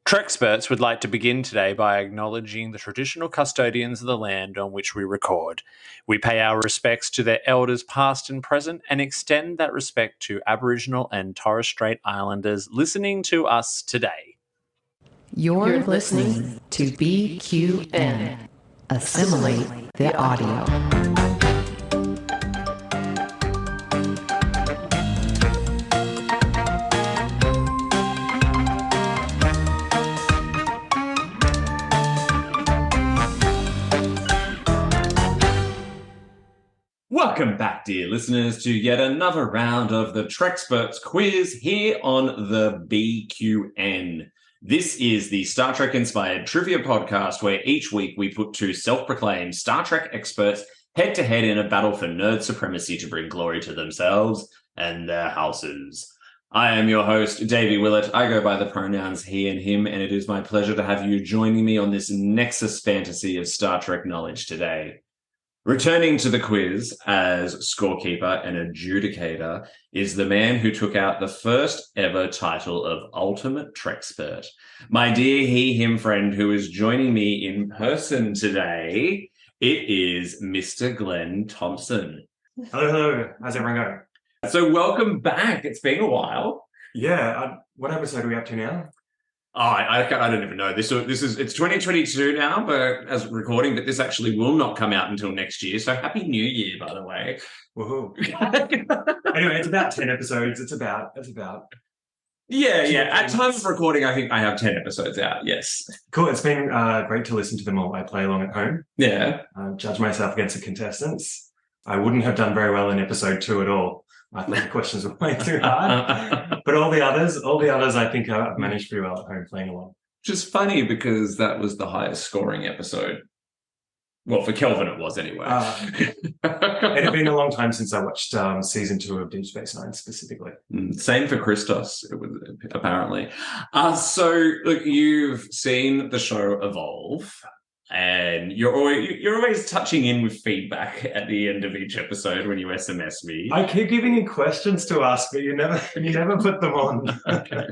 Trexperts would like to begin today by acknowledging the traditional custodians of the land on which we record. We pay our respects to their elders past and present and extend that respect to Aboriginal and Torres Strait Islanders listening to us today. You're listening to BQN. Assimilate the audio. Welcome back, dear listeners, to yet another round of the Trexperts quiz here on the BQN. This is the Star Trek-inspired trivia podcast where each week we put two self-proclaimed Star Trek experts head-to-head in a battle for nerd supremacy to bring glory to themselves and their houses. I am your host, Davey Willett. I go by the pronouns he and him, and it is my pleasure to have you joining me on this Nexus fantasy of Star Trek knowledge today. Returning to the quiz as scorekeeper and adjudicator is the man who took out the first ever title of Ultimate Trexpert. My dear he-him friend who is joining me in person today, it is Mr. Glenn Thompson. Hello. How's everyone going? So welcome back. It's been a while. Yeah. What episode are we up to now? Oh, I don't even know. It's 2022 now, but as recording, but this actually will not come out until next year. So happy New Year, by the way. Woohoo. Anyway, it's about 10 episodes. It's about. Yeah. At time of recording, I think I have 10 episodes out. Yes. Cool. It's been great to listen to them all. I play along at home. Yeah. Judge myself against the contestants. I wouldn't have done very well in episode 2 at all. I thought the questions were way too hard. But all the others, I think I've managed pretty well at home playing along. Which is funny because that was the highest scoring episode. Well, for Kelvin it was anyway. It had been a long time since I watched season 2 of Deep Space Nine specifically. Same for Christos, it was, apparently. So, look, you've seen the show evolve. And you're always touching in with feedback at the end of each episode when you SMS me. I keep giving you questions to ask, but you never put them on. Okay.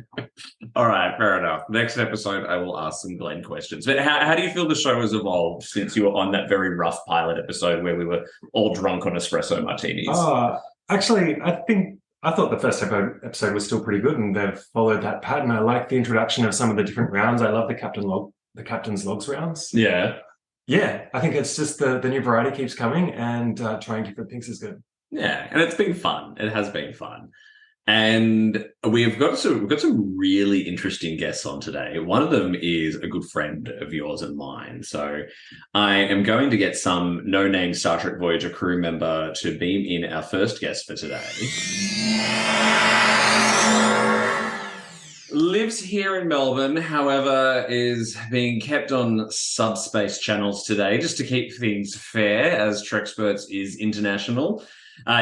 All right, fair enough. Next episode, I will ask some Glenn questions. But how do you feel the show has evolved since you were on that very rough pilot episode where we were all drunk on espresso martinis? Actually, I thought the first episode was still pretty good, and they've followed that pattern. I like the introduction of some of the different rounds. I love the captain's logs rounds. Yeah, I think it's just the new variety keeps coming, and trying different things is good. Yeah, and it's been fun. It has been fun. And we've got some really interesting guests on today. One of them is a good friend of yours and mine. So I am going to get some no-name Star Trek Voyager crew member to beam in our first guest for today. Lives here in Melbourne, however, is being kept on subspace channels today just to keep things fair, as Trexperts is international.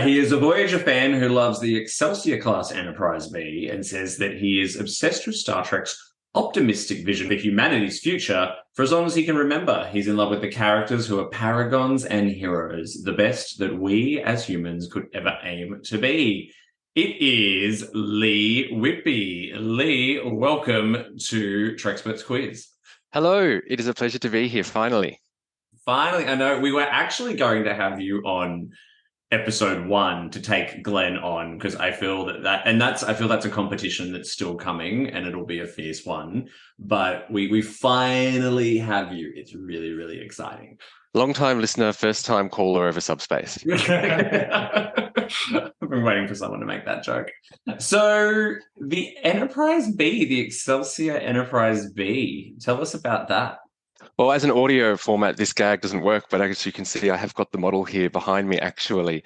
He is a Voyager fan who loves the Excelsior-class Enterprise B and says that he is obsessed with Star Trek's optimistic vision for humanity's future for as long as he can remember. He's in love with the characters who are paragons and heroes, the best that we as humans could ever aim to be. It is Leigh Whitby. Leigh, welcome to Trexperts Quiz. Hello, it is a pleasure to be here, finally. Finally, I know we were actually going to have you on episode 1 to take Glenn on because I feel I feel that's a competition that's still coming and it'll be a fierce one. But we finally have you. It's really, really exciting. Long-time listener, first-time caller over subspace. I've been waiting for someone to make that joke. So the Enterprise B, the Excelsior Enterprise B, tell us about that. Well, as an audio format, this gag doesn't work, but as you can see, I have got the model here behind me, actually.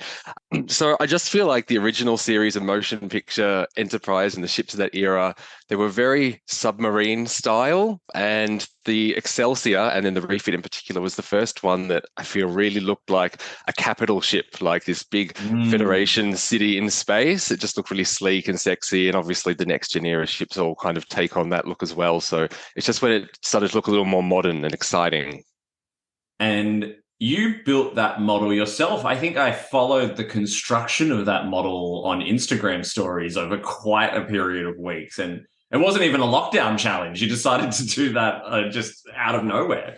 So I just feel like the original series of motion picture Enterprise and the ships of that era, they were very submarine style, and the Excelsior, and then the refit in particular, was the first one that I feel really looked like a capital ship, like this big Federation city in space. It just looked really sleek and sexy, and obviously the next gen era ships all kind of take on that look as well. So it's just when it started to look a little more modern and exciting. And you built that model yourself. I think I followed the construction of that model on Instagram stories over quite a period of weeks. And It wasn't even a lockdown challenge. You decided to do that just out of nowhere.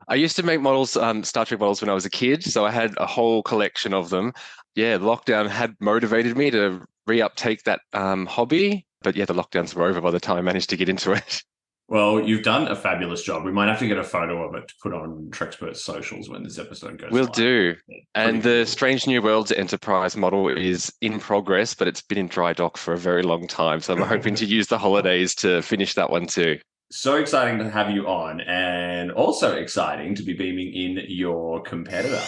I used to make models, Star Trek models, when I was a kid, so I had a whole collection of them. Yeah, lockdown had motivated me to reuptake that hobby, but yeah, the lockdowns were over by the time I managed to get into it. Well, you've done a fabulous job. We might have to get a photo of it to put on Trexpert's socials when this episode goes Will live. do. And Pretty the cool. Strange New Worlds Enterprise model is in progress, but it's been in dry dock for a very long time. So I'm hoping to use the holidays to finish that one too. So exciting to have you on, and also exciting to be beaming in your competitor.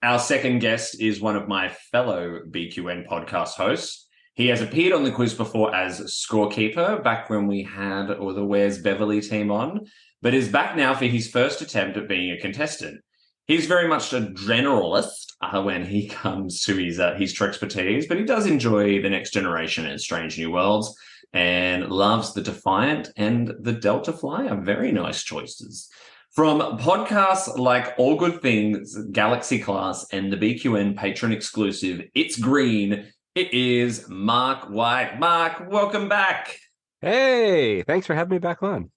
Our second guest is one of my fellow BQN podcast hosts. He has appeared on the quiz before as Scorekeeper, back when we had the Where's Beverly team on, but is back now for his first attempt at being a contestant. He's very much a generalist when he comes to his Trexpertise, but he does enjoy the Next Generation and Strange New Worlds and loves the Defiant and the Delta Flyer. Very nice choices. From podcasts like All Good Things, Galaxy Class, and the BQN patron exclusive It's Green, it is Mark White. Mark, welcome back. Hey, thanks for having me back on.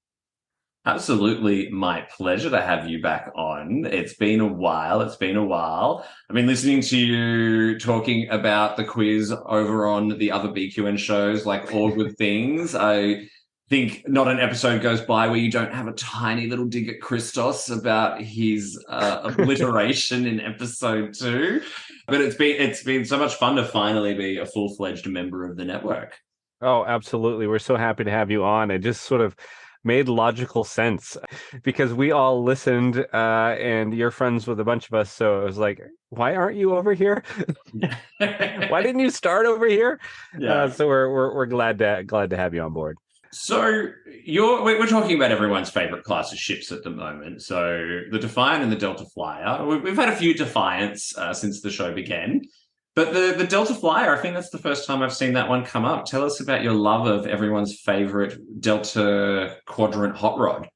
Absolutely my pleasure to have you back on. It's been a while. I've been listening to you talking about the quiz over on the other BQN shows like All Good Things. I think not an episode goes by where you don't have a tiny little dig at Christos about his obliteration in episode 2. But it's been so much fun to finally be a full-fledged member of the network. Oh, absolutely. We're so happy to have you on. It just sort of made logical sense because we all listened and you're friends with a bunch of us. So it was like, why aren't you over here? Why didn't you start over here? Yeah. So we're glad to have you on board. So we're talking about everyone's favorite class of ships at the moment. So the Defiant and the Delta Flyer. We've had a few Defiants since the show began. But the Delta Flyer, I think that's the first time I've seen that one come up. Tell us about your love of everyone's favorite Delta Quadrant hot rod.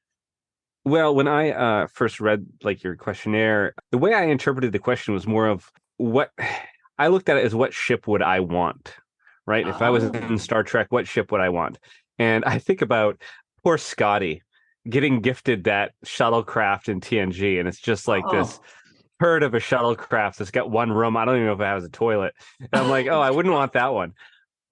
Well, when I first read like your questionnaire, the way I interpreted the question was more of what I looked at it as what ship would I want, right? If I was in Star Trek, what ship would I want? And I think about poor Scotty getting gifted that shuttlecraft in TNG, and it's just like this herd of a shuttlecraft that's got one room. I don't even know if it has a toilet. And I'm like, oh, I wouldn't want that one.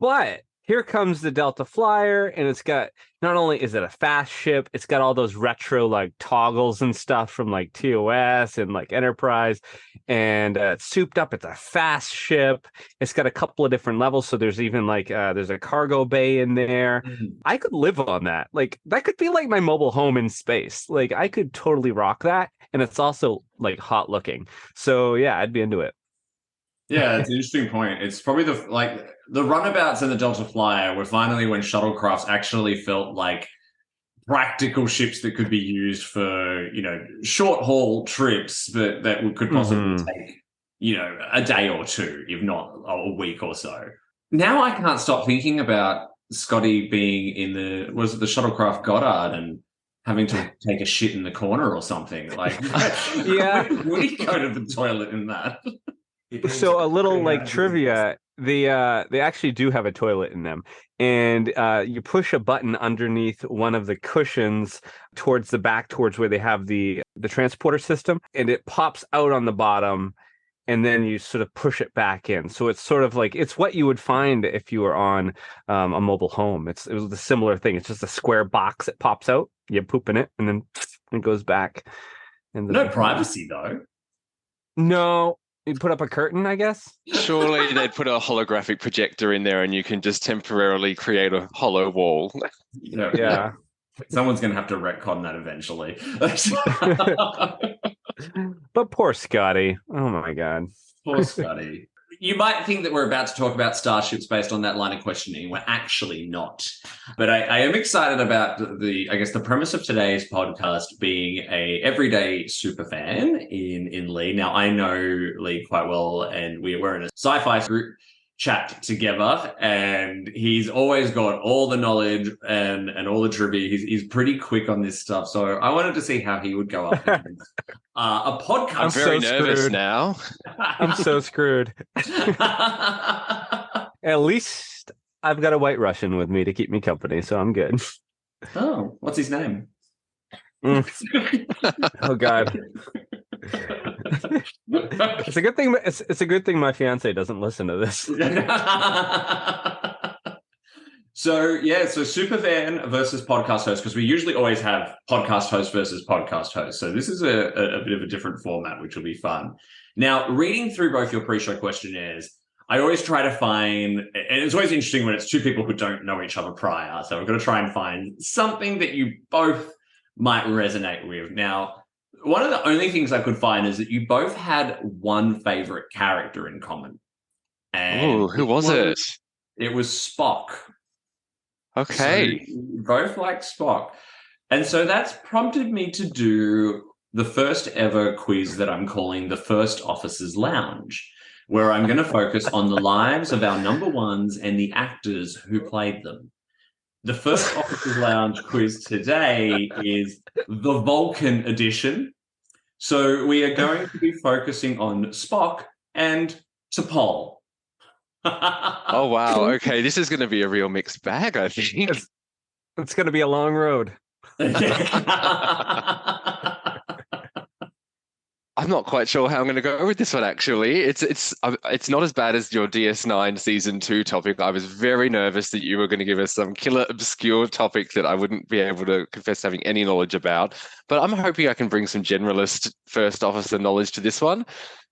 But here comes the Delta Flyer, and it's got, not only is it a fast ship, it's got all those retro like toggles and stuff from like TOS and like Enterprise, and it's souped up. It's a fast ship. It's got a couple of different levels, so there's even like there's a cargo bay in there. I could live on that. Like that could be like my mobile home in space. Like I could totally rock that, and it's also like hot looking. So yeah, I'd be into it. Yeah, it's an interesting point. It's probably the runabouts in the Delta Flyer were finally when shuttlecrafts actually felt like practical ships that could be used for, short haul trips, but that could possibly take, a day or two, if not a week or so. Now I can't stop thinking about Scotty being in the shuttlecraft Goddard and having to take a shit in the corner or something. Like, yeah, would he go to the toilet in that? So a little like trivia, they actually do have a toilet in them, and you push a button underneath one of the cushions towards the back, towards where they have the transporter system, and it pops out on the bottom, and then you sort of push it back in. So it's sort of like, it's what you would find if you were on a mobile home. It was a similar thing. It's just a square box that pops out, you poop in it, and then it goes back. And no privacy though. No. You put up a curtain, I guess? Surely they'd put a holographic projector in there and you can just temporarily create a hollow wall. Yeah. Someone's going to have to retcon that eventually. But poor Scotty. Oh, my God. Poor Scotty. You might think that we're about to talk about starships based on that line of questioning. We're actually not. But I am excited about the premise of today's podcast being a everyday superfan in Leigh. Now, I know Leigh quite well, and we're in a sci-fi group chat together, and he's always got all the knowledge and all the trivia. He's pretty quick on this stuff. So I wanted to see how he would go up against a podcast. I'm very nervous now. I'm so screwed. At least I've got a White Russian with me to keep me company, so I'm good. Oh, what's his name? Oh God. It's a good thing. It's a good thing my fiance doesn't listen to this. So Superfan versus podcast host, because we usually always have podcast host versus podcast host. So this is a bit of a different format, which will be fun. Now, reading through both your pre-show questionnaires, I always try to find, and it's always interesting when it's two people who don't know each other prior. So I've got to try and find something that you both might resonate with. Now, one of the only things I could find is that you both had one favorite character in common. And who was it? It was Spock. Okay. So both like Spock. And so that's prompted me to do the first ever quiz that I'm calling the First Officer's Lounge, where I'm going to focus on the lives of our number ones and the actors who played them. The First Officer's Lounge quiz today is the Vulcan edition. So we are going to be focusing on Spock and T'Pol. Oh, wow. Okay, this is going to be a real mixed bag, I think. It's going to be a long road. I'm not quite sure how I'm going to go with this one, actually. It's not as bad as your DS9 Season 2 topic. I was very nervous that you were going to give us some killer obscure topic that I wouldn't be able to confess having any knowledge about. But I'm hoping I can bring some generalist first officer knowledge to this one.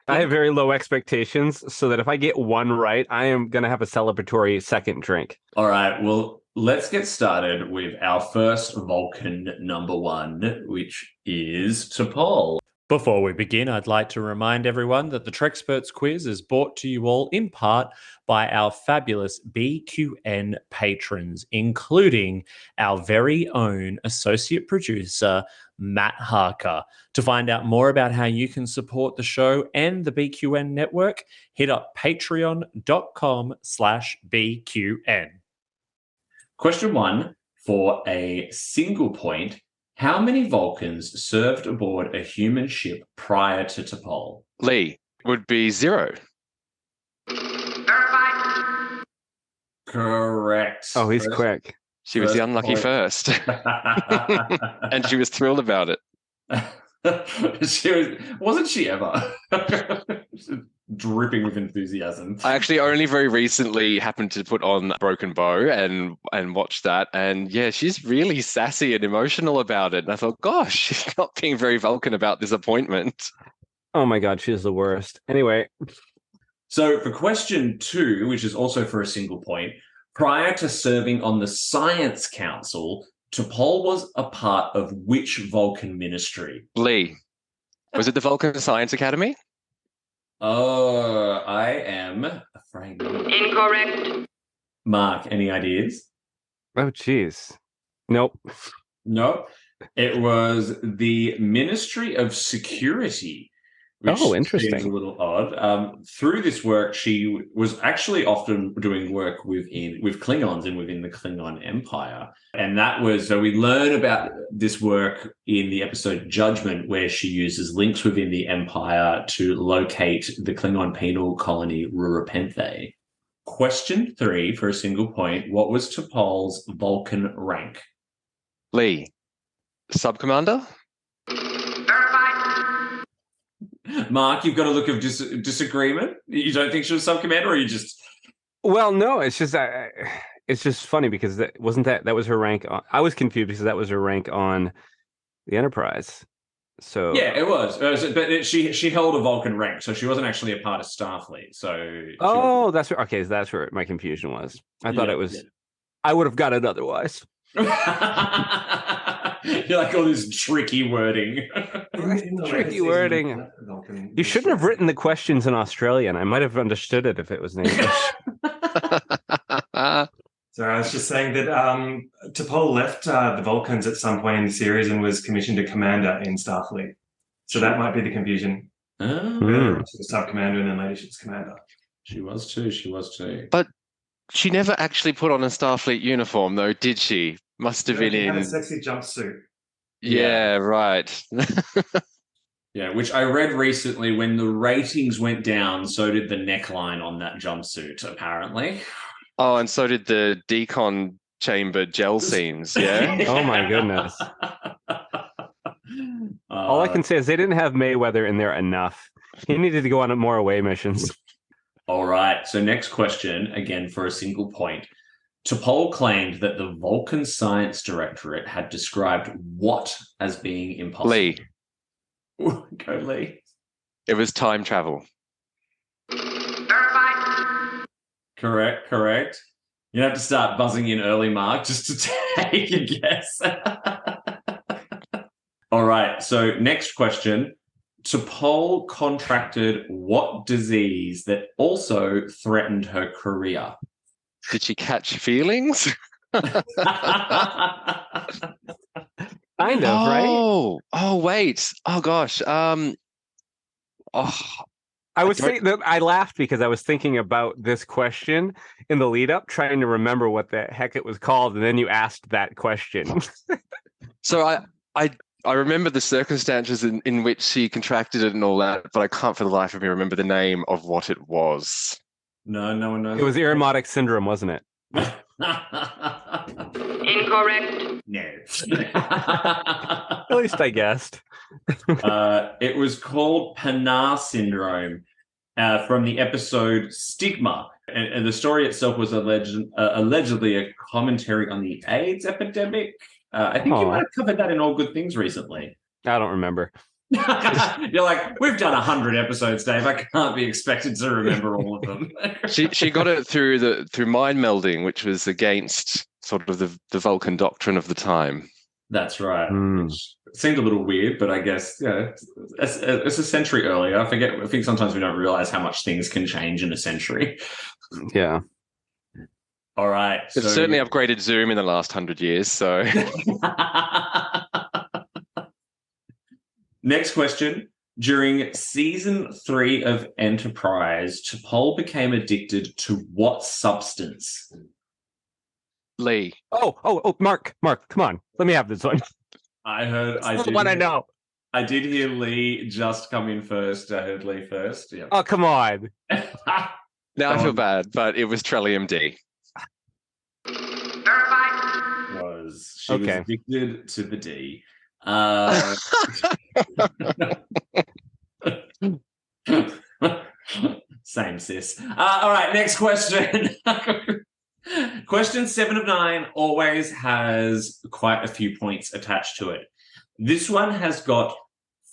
I have very low expectations, so that if I get one right, I am going to have a celebratory second drink. All right, well, let's get started with our first Vulcan number one, which is T'Pol. Before we begin, I'd like to remind everyone that the Trexperts quiz is brought to you all in part by our fabulous BQN patrons, including our very own associate producer, Matt Harker. To find out more about how you can support the show and the BQN network, hit up patreon.com/BQN. Question 1 for a single point. How many Vulcans served aboard a human ship prior to T'Pol? Leigh would be 0. Correct. Oh, he's quick. She was the unlucky first. And she was thrilled about it. Wasn't she ever? Dripping with enthusiasm. I actually only very recently happened to put on Broken Bow and watch that. And yeah, she's really sassy and emotional about it. And I thought, gosh, she's not being very Vulcan about this appointment. Oh my God, she's the worst. Anyway. So for question 2, which is also for a single point, prior to serving on the Science Council, T'Pol was a part of which Vulcan ministry? Leigh, was it the Vulcan Science Academy? Oh, I am afraid not. Incorrect. Mark, any ideas? Oh, geez. Nope. No. It was the Ministry of Security. Which interesting. Seems a little odd. Through this work, she was actually often doing work with Klingons and within the Klingon Empire. And that was, so we learn about this work in the episode Judgment, where she uses links within the Empire to locate the Klingon penal colony Rurapenthe. Question 3 for a single point. What was T'Pol's Vulcan rank? Leigh, Sub-Commander? Mark, you've got a look of disagreement. You don't think she was sub-commander, or you just? Well, no. It's just funny because that was her rank. I was confused because that was her rank on the Enterprise. So yeah, it was. But she held a Vulcan rank, so she wasn't actually a part of Starfleet. So that's where. Okay, so that's where my confusion was. I thought it was. Yeah. I would have got it otherwise. You like all this tricky wording. Tricky wording. You shouldn't have written the questions in Australian. I might have understood it if it was in English. So I was just saying that T'Pol left the Vulcans at some point in the series and was commissioned a commander in Starfleet. So that might be the confusion. She was sub-commander and then later she was commander. She was too. But she never actually put on a Starfleet uniform, though, did she? Must have been in. Had a sexy jumpsuit. Yeah, right. Yeah, which I read recently. When the ratings went down, so did the neckline on that jumpsuit, apparently. Oh, and so did the decon chamber gel scenes. Yeah. Oh my goodness. All I can say is they didn't have Mayweather in there enough. He needed to go on more away missions. All right. So next question, again for a single point. T'Pol claimed that the Vulcan Science Directorate had described what as being impossible? Leigh. Go, Leigh. It was time travel. Correct. You have to start buzzing in early, Mark, just to take a guess. All right. So next question. T'Pol contracted what disease that also threatened her career? Did she catch feelings? Kind of, right? Oh, wait. Oh gosh. I laughed because I was thinking about this question in the lead up, trying to remember what the heck it was called, and then you asked that question. So I remember the circumstances in which she contracted it and all that, but I can't for the life of me remember the name of what it was. No one knows. It was Irmotic syndrome, wasn't it? Incorrect. No. At least I guessed. It was called Panar syndrome from the episode Stigma. And the story itself was allegedly a commentary on the AIDS epidemic. I think you might have covered that in All Good Things recently. I don't remember. You're like, we've done 100 episodes, Dave. I can't be expected to remember all of them. She got it through mind melding, which was against sort of the Vulcan doctrine of the time. That's right. Which seemed a little weird, but I guess it's a century earlier. I think sometimes we don't realize how much things can change in a century. Yeah. All right. It's certainly upgraded Zoom in the last 100 years. So. Next question. During season 3 of Enterprise, T'Pol became addicted to what substance? Leigh. Oh, Mark, come on. Let me have this one. That's what I know. I did hear Leigh just come in first. I heard Leigh first. Yeah. Oh, come on. Now I feel bad, but it was Trellium D. She was addicted to the D. Same, sis. All right, next question. Question 7 of 9 always has quite a few points attached to it. This one has got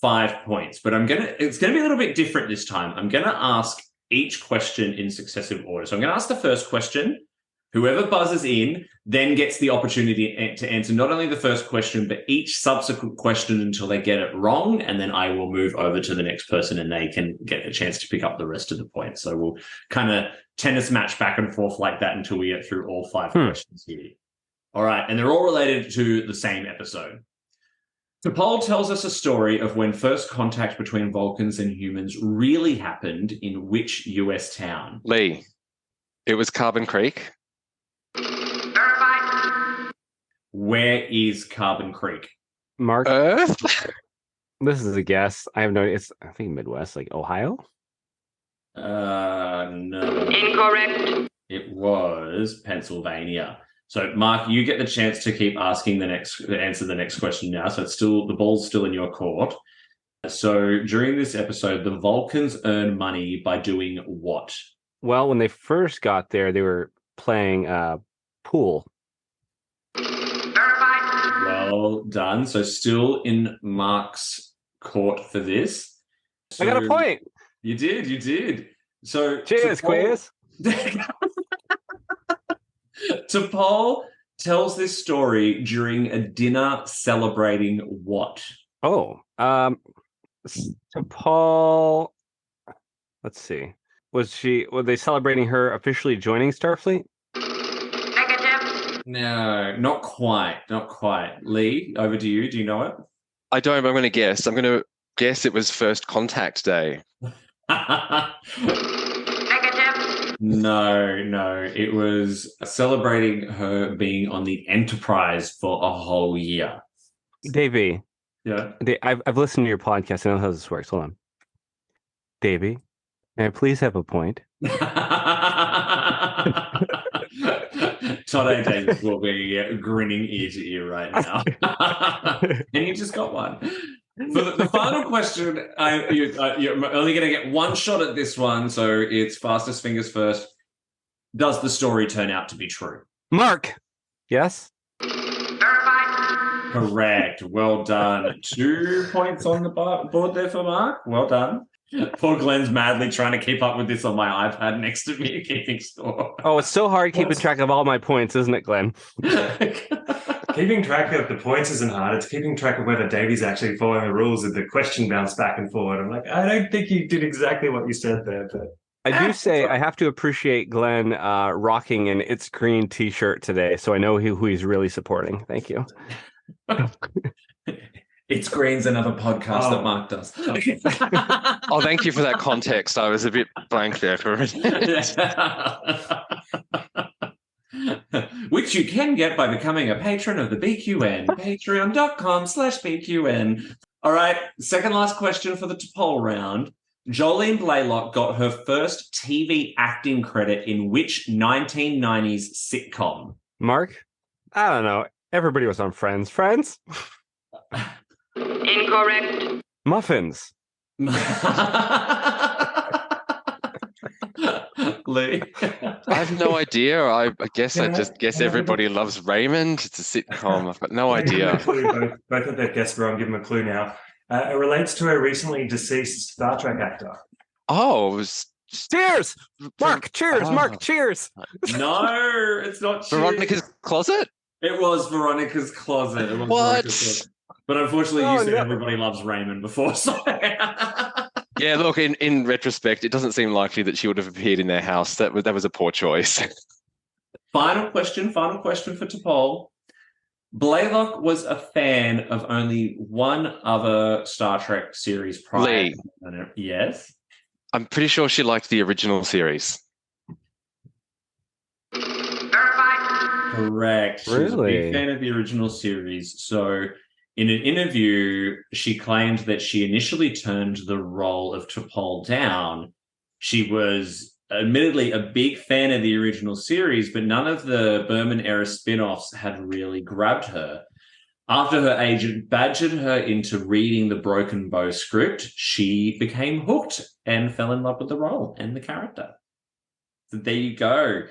5 points, but it's gonna be a little bit different this time. I'm gonna ask each question in successive order. So I'm gonna ask the first question. Whoever buzzes in then gets the opportunity to answer not only the first question, but each subsequent question until they get it wrong. And then I will move over to the next person and they can get a chance to pick up the rest of the points. So we'll kind of tennis match back and forth like that until we get through all 5 questions here. All right. And they're all related to the same episode. T'Pol tells us a story of when first contact between Vulcans and humans really happened in which US town? Leigh. It was Carbon Creek. Where is Carbon Creek? Mark? Earth? This is a guess. I have no idea. I think Midwest, like Ohio? No. Incorrect. It was Pennsylvania. So, Mark, you get the chance to keep asking answer the next question now. So the ball's still in your court. So during this episode, the Vulcans earn money by doing what? Well, when they first got there, they were playing pool. Well done. So still in Mark's court for this. So I got a point. You did. So cheers, quiz. T'Pol tells this story during a dinner celebrating what? T'Pol. Let's see. Were they celebrating her officially joining Starfleet? Negative. No, not quite. Leigh, over to you. Do you know it? I don't, but I'm going to guess. I'm going to guess it was First Contact Day. Negative. No. It was celebrating her being on the Enterprise for a whole year. Davey. Yeah. I've listened to your podcast. I know how this works. Hold on. Davey, may I please have a point? Todd Davis will be grinning ear to ear right now. And you just got one. For the final question, you're only going to get one shot at this one, so it's fastest fingers first. Does the story turn out to be true? Mark. Yes? Verified. Correct. Well done. 2 points on the board there for Mark. Well done. Poor Glenn's madly trying to keep up with this on my iPad next to me, keeping score. Oh, it's so hard keeping track of all my points, isn't it, Glenn? Keeping track of the points isn't hard. It's keeping track of whether Davey's actually following the rules of the question bounce back and forward. I'm like, I don't think you did exactly what you said there, but I do say I have to appreciate Glenn rocking an It's Green t-shirt today, so I know who he's really supporting. Thank you. It's Green's another podcast that Mark does. Oh, thank you for that context. I was a bit blank there for a minute. Which you can get by becoming a patron of the BQN, patreon.com/BQN. All right, second last question for the T'Pol round. Jolene Blalock got her first TV acting credit in which 1990s sitcom? Mark? I don't know. Everybody was on Friends. Friends? Incorrect. Muffins. Leigh? I have no idea. I guess I just guess everybody loves Raymond. It's a sitcom. I've got no idea. Both of their guests wrong. Give them a clue now. It relates to a recently deceased Star Trek actor. Oh, it was Cheers! Mark, cheers! Mark, cheers! No, it's not cheers. Veronica's Closet? It was Veronica's Closet. It was What? Veronica's Closet. But unfortunately, you said everybody loves Raymond before, so... Yeah, look, in retrospect, it doesn't seem likely that she would have appeared in their house. That was a poor choice. Final question for T'Pol. Blalock was a fan of only one other Star Trek series prior. Leigh. Yes? I'm pretty sure she liked the original series. Verified. Correct. She was a Really? big fan of the original series. So in an interview, she claimed that she initially turned the role of T'Pol down. She was admittedly a big fan of the original series, but none of the Berman-era spin-offs had really grabbed her. After her agent badgered her into reading the Broken Bow script, she became hooked and fell in love with the role and the character. So there you go.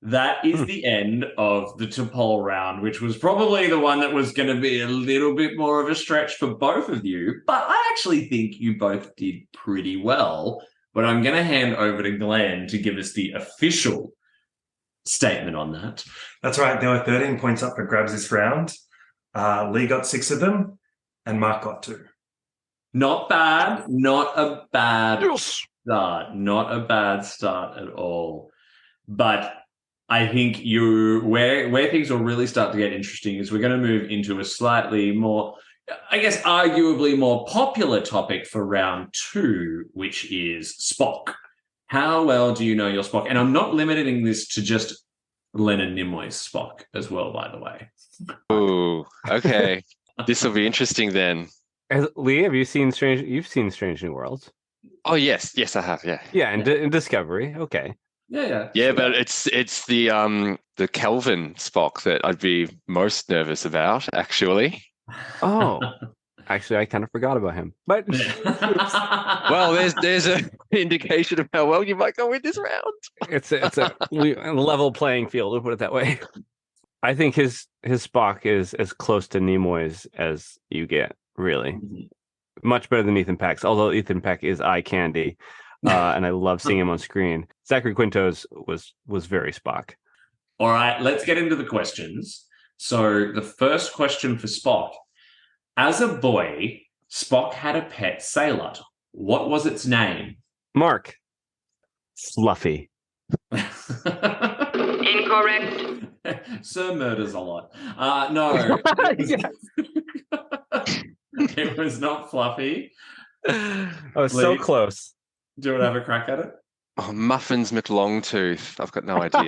That is the end of the T'Pol round, which was probably the one that was going to be a little bit more of a stretch for both of you. But I actually think you both did pretty well. But I'm going to hand over to Glenn to give us the official statement on that. That's right. There were 13 points up for grabs this round. Leigh got 6 of them, and Mark got 2. Not bad. Not a bad start. Not a bad start at all. But I think where things will really start to get interesting is we're going to move into a slightly more, I guess, arguably more popular topic for round 2, which is Spock. How well do you know your Spock? And I'm not limiting this to just Leonard Nimoy's Spock as well, by the way. Ooh, okay. This will be interesting then. Leigh, have you seen Strange? You've seen Strange New Worlds. Oh yes, I have. Yeah. Yeah, and in Discovery. Okay. Yeah, but it's the Kelvin Spock that I'd be most nervous about, actually. Oh, actually, I kind of forgot about him. But Well, there's an indication of how well you might go in this round. it's a level playing field. We'll put it that way. I think his Spock is as close to Nimoy's as you get. Really, much better than Ethan Peck's. Although Ethan Peck is eye candy. And I love seeing him on screen. Zachary Quinto's was very Spock. All right, let's get into the questions. So the first question for Spock. As a boy, Spock had a pet sailor. What was its name? Mark. Fluffy. Incorrect. Sir murders a lot. No. It was not Fluffy. I was so Leigh? Close. Do you want to have a crack at it? Oh, Muffins McLongtooth. I've got no idea.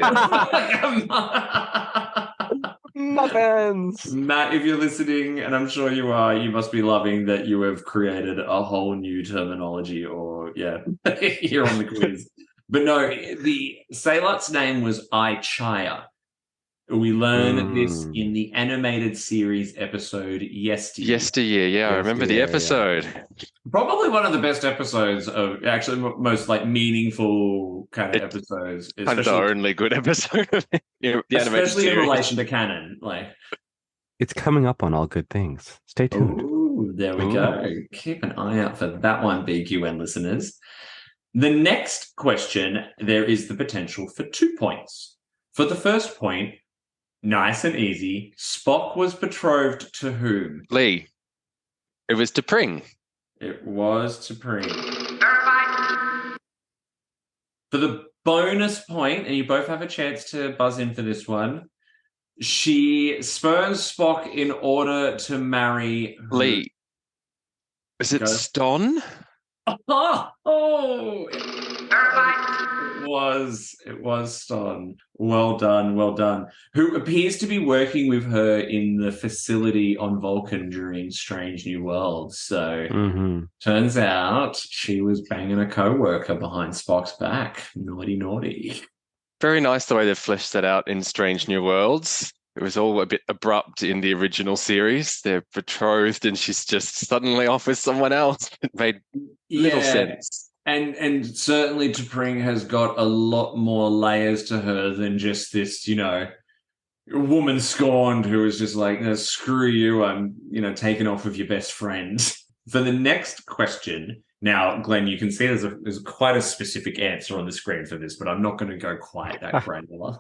Muffins. Matt, if you're listening, and I'm sure you are, you must be loving that you have created a whole new terminology or, here on the quiz. But no, the sailor's name was Ichaya, We learn this in the animated series episode Yesteryear. Yesteryear, yeah, I remember the episode. Probably one of the best episodes of, actually, most like meaningful kind of episodes. Kind of the only good episode of the animated especially in series. relation to canon. Like, It's coming up on All Good Things. Stay tuned. ooh, there we go. Keep an eye out for that one, BQN listeners. The next question, there is the potential for 2 points. For the first point, nice and easy, Spock was betrothed to whom? Leigh. It was to Pring. It was to Pring. Verified. For the bonus point, and you both have a chance to buzz in for this one, she spurns Spock in order to marry who? Leigh. Is it Go. Ston? Oh, Verified. it was Ston. Well done. Who appears to be working with her in the facility on Vulcan during Strange New Worlds. So turns out she was banging a co-worker behind Spock's back. Naughty. Very nice the way they've fleshed that out in Strange New Worlds. It was all a bit abrupt in the original series. They're betrothed and she's just suddenly off with someone else. It made little sense. And certainly T'Pring has got a lot more layers to her than just this, woman scorned who is just like, no, screw you, I'm, taking off with your best friend. For the next question, now, Glenn, you can see there's quite a specific answer on the screen for this, but I'm not going to go quite that granular.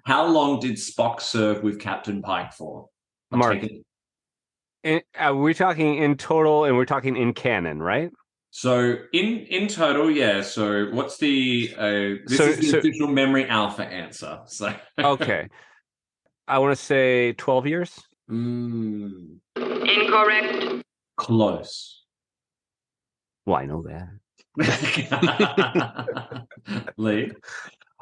How long did Spock serve with Captain Pike for? Mark, we're talking in total and we're talking in canon, right? So in total, yeah. So what's the this is the official Memory Alpha answer. So okay, I want to say 12 years. Incorrect. Close. Well, I know that. Leigh?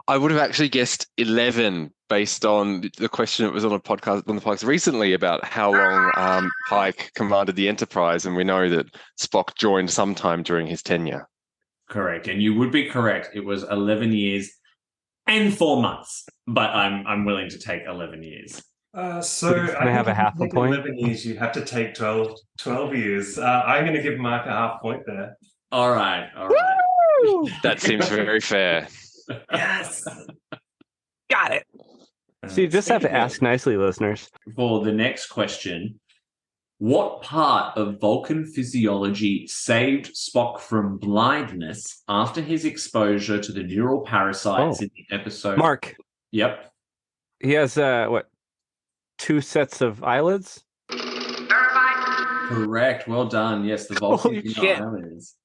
I would have actually guessed 11 based on the question that was on the podcast recently about how long Pike commanded the Enterprise, and we know that Spock joined sometime during his tenure. Correct, and you would be correct. It was 11 years and 4 months, but I'm willing to take 11 years. So can I have a half a point? 11 years, you have to take 12 years. I'm going to give Mark a half point there. All right. That seems very fair. Yes. Got it. So you just have to ask nicely, listeners. For the next question, what part of Vulcan physiology saved Spock from blindness after his exposure to the neural parasites in the episode? Mark. Yep. He has, 2 sets of eyelids? Verified. Correct. Well done. Yes, the Vulcan eyelids.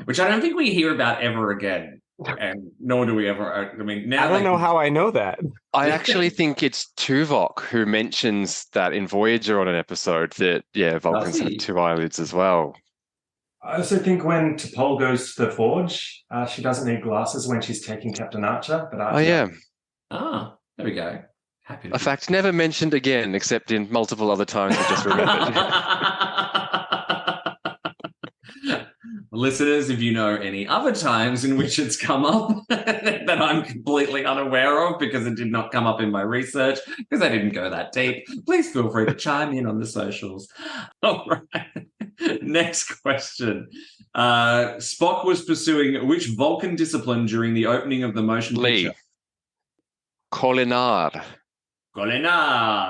Which I don't think we hear about ever again. And nor do we ever. I mean, now I don't know how I know that. I actually think it's Tuvok who mentions that in Voyager on an episode that, Vulcans have 2 eyelids as well. I also think when T'Pol goes to the Forge, she doesn't need glasses when she's taking Captain Archer. But there we go. Happy to a fact never mentioned again, except in multiple other times I just remembered. Listeners, if you know any other times in which it's come up that I'm completely unaware of because it did not come up in my research, because I didn't go that deep, please feel free to chime in on the socials. All right. Next question. Spock was pursuing which Vulcan discipline during the opening of the motion Leigh. picture? Colinar. Verified.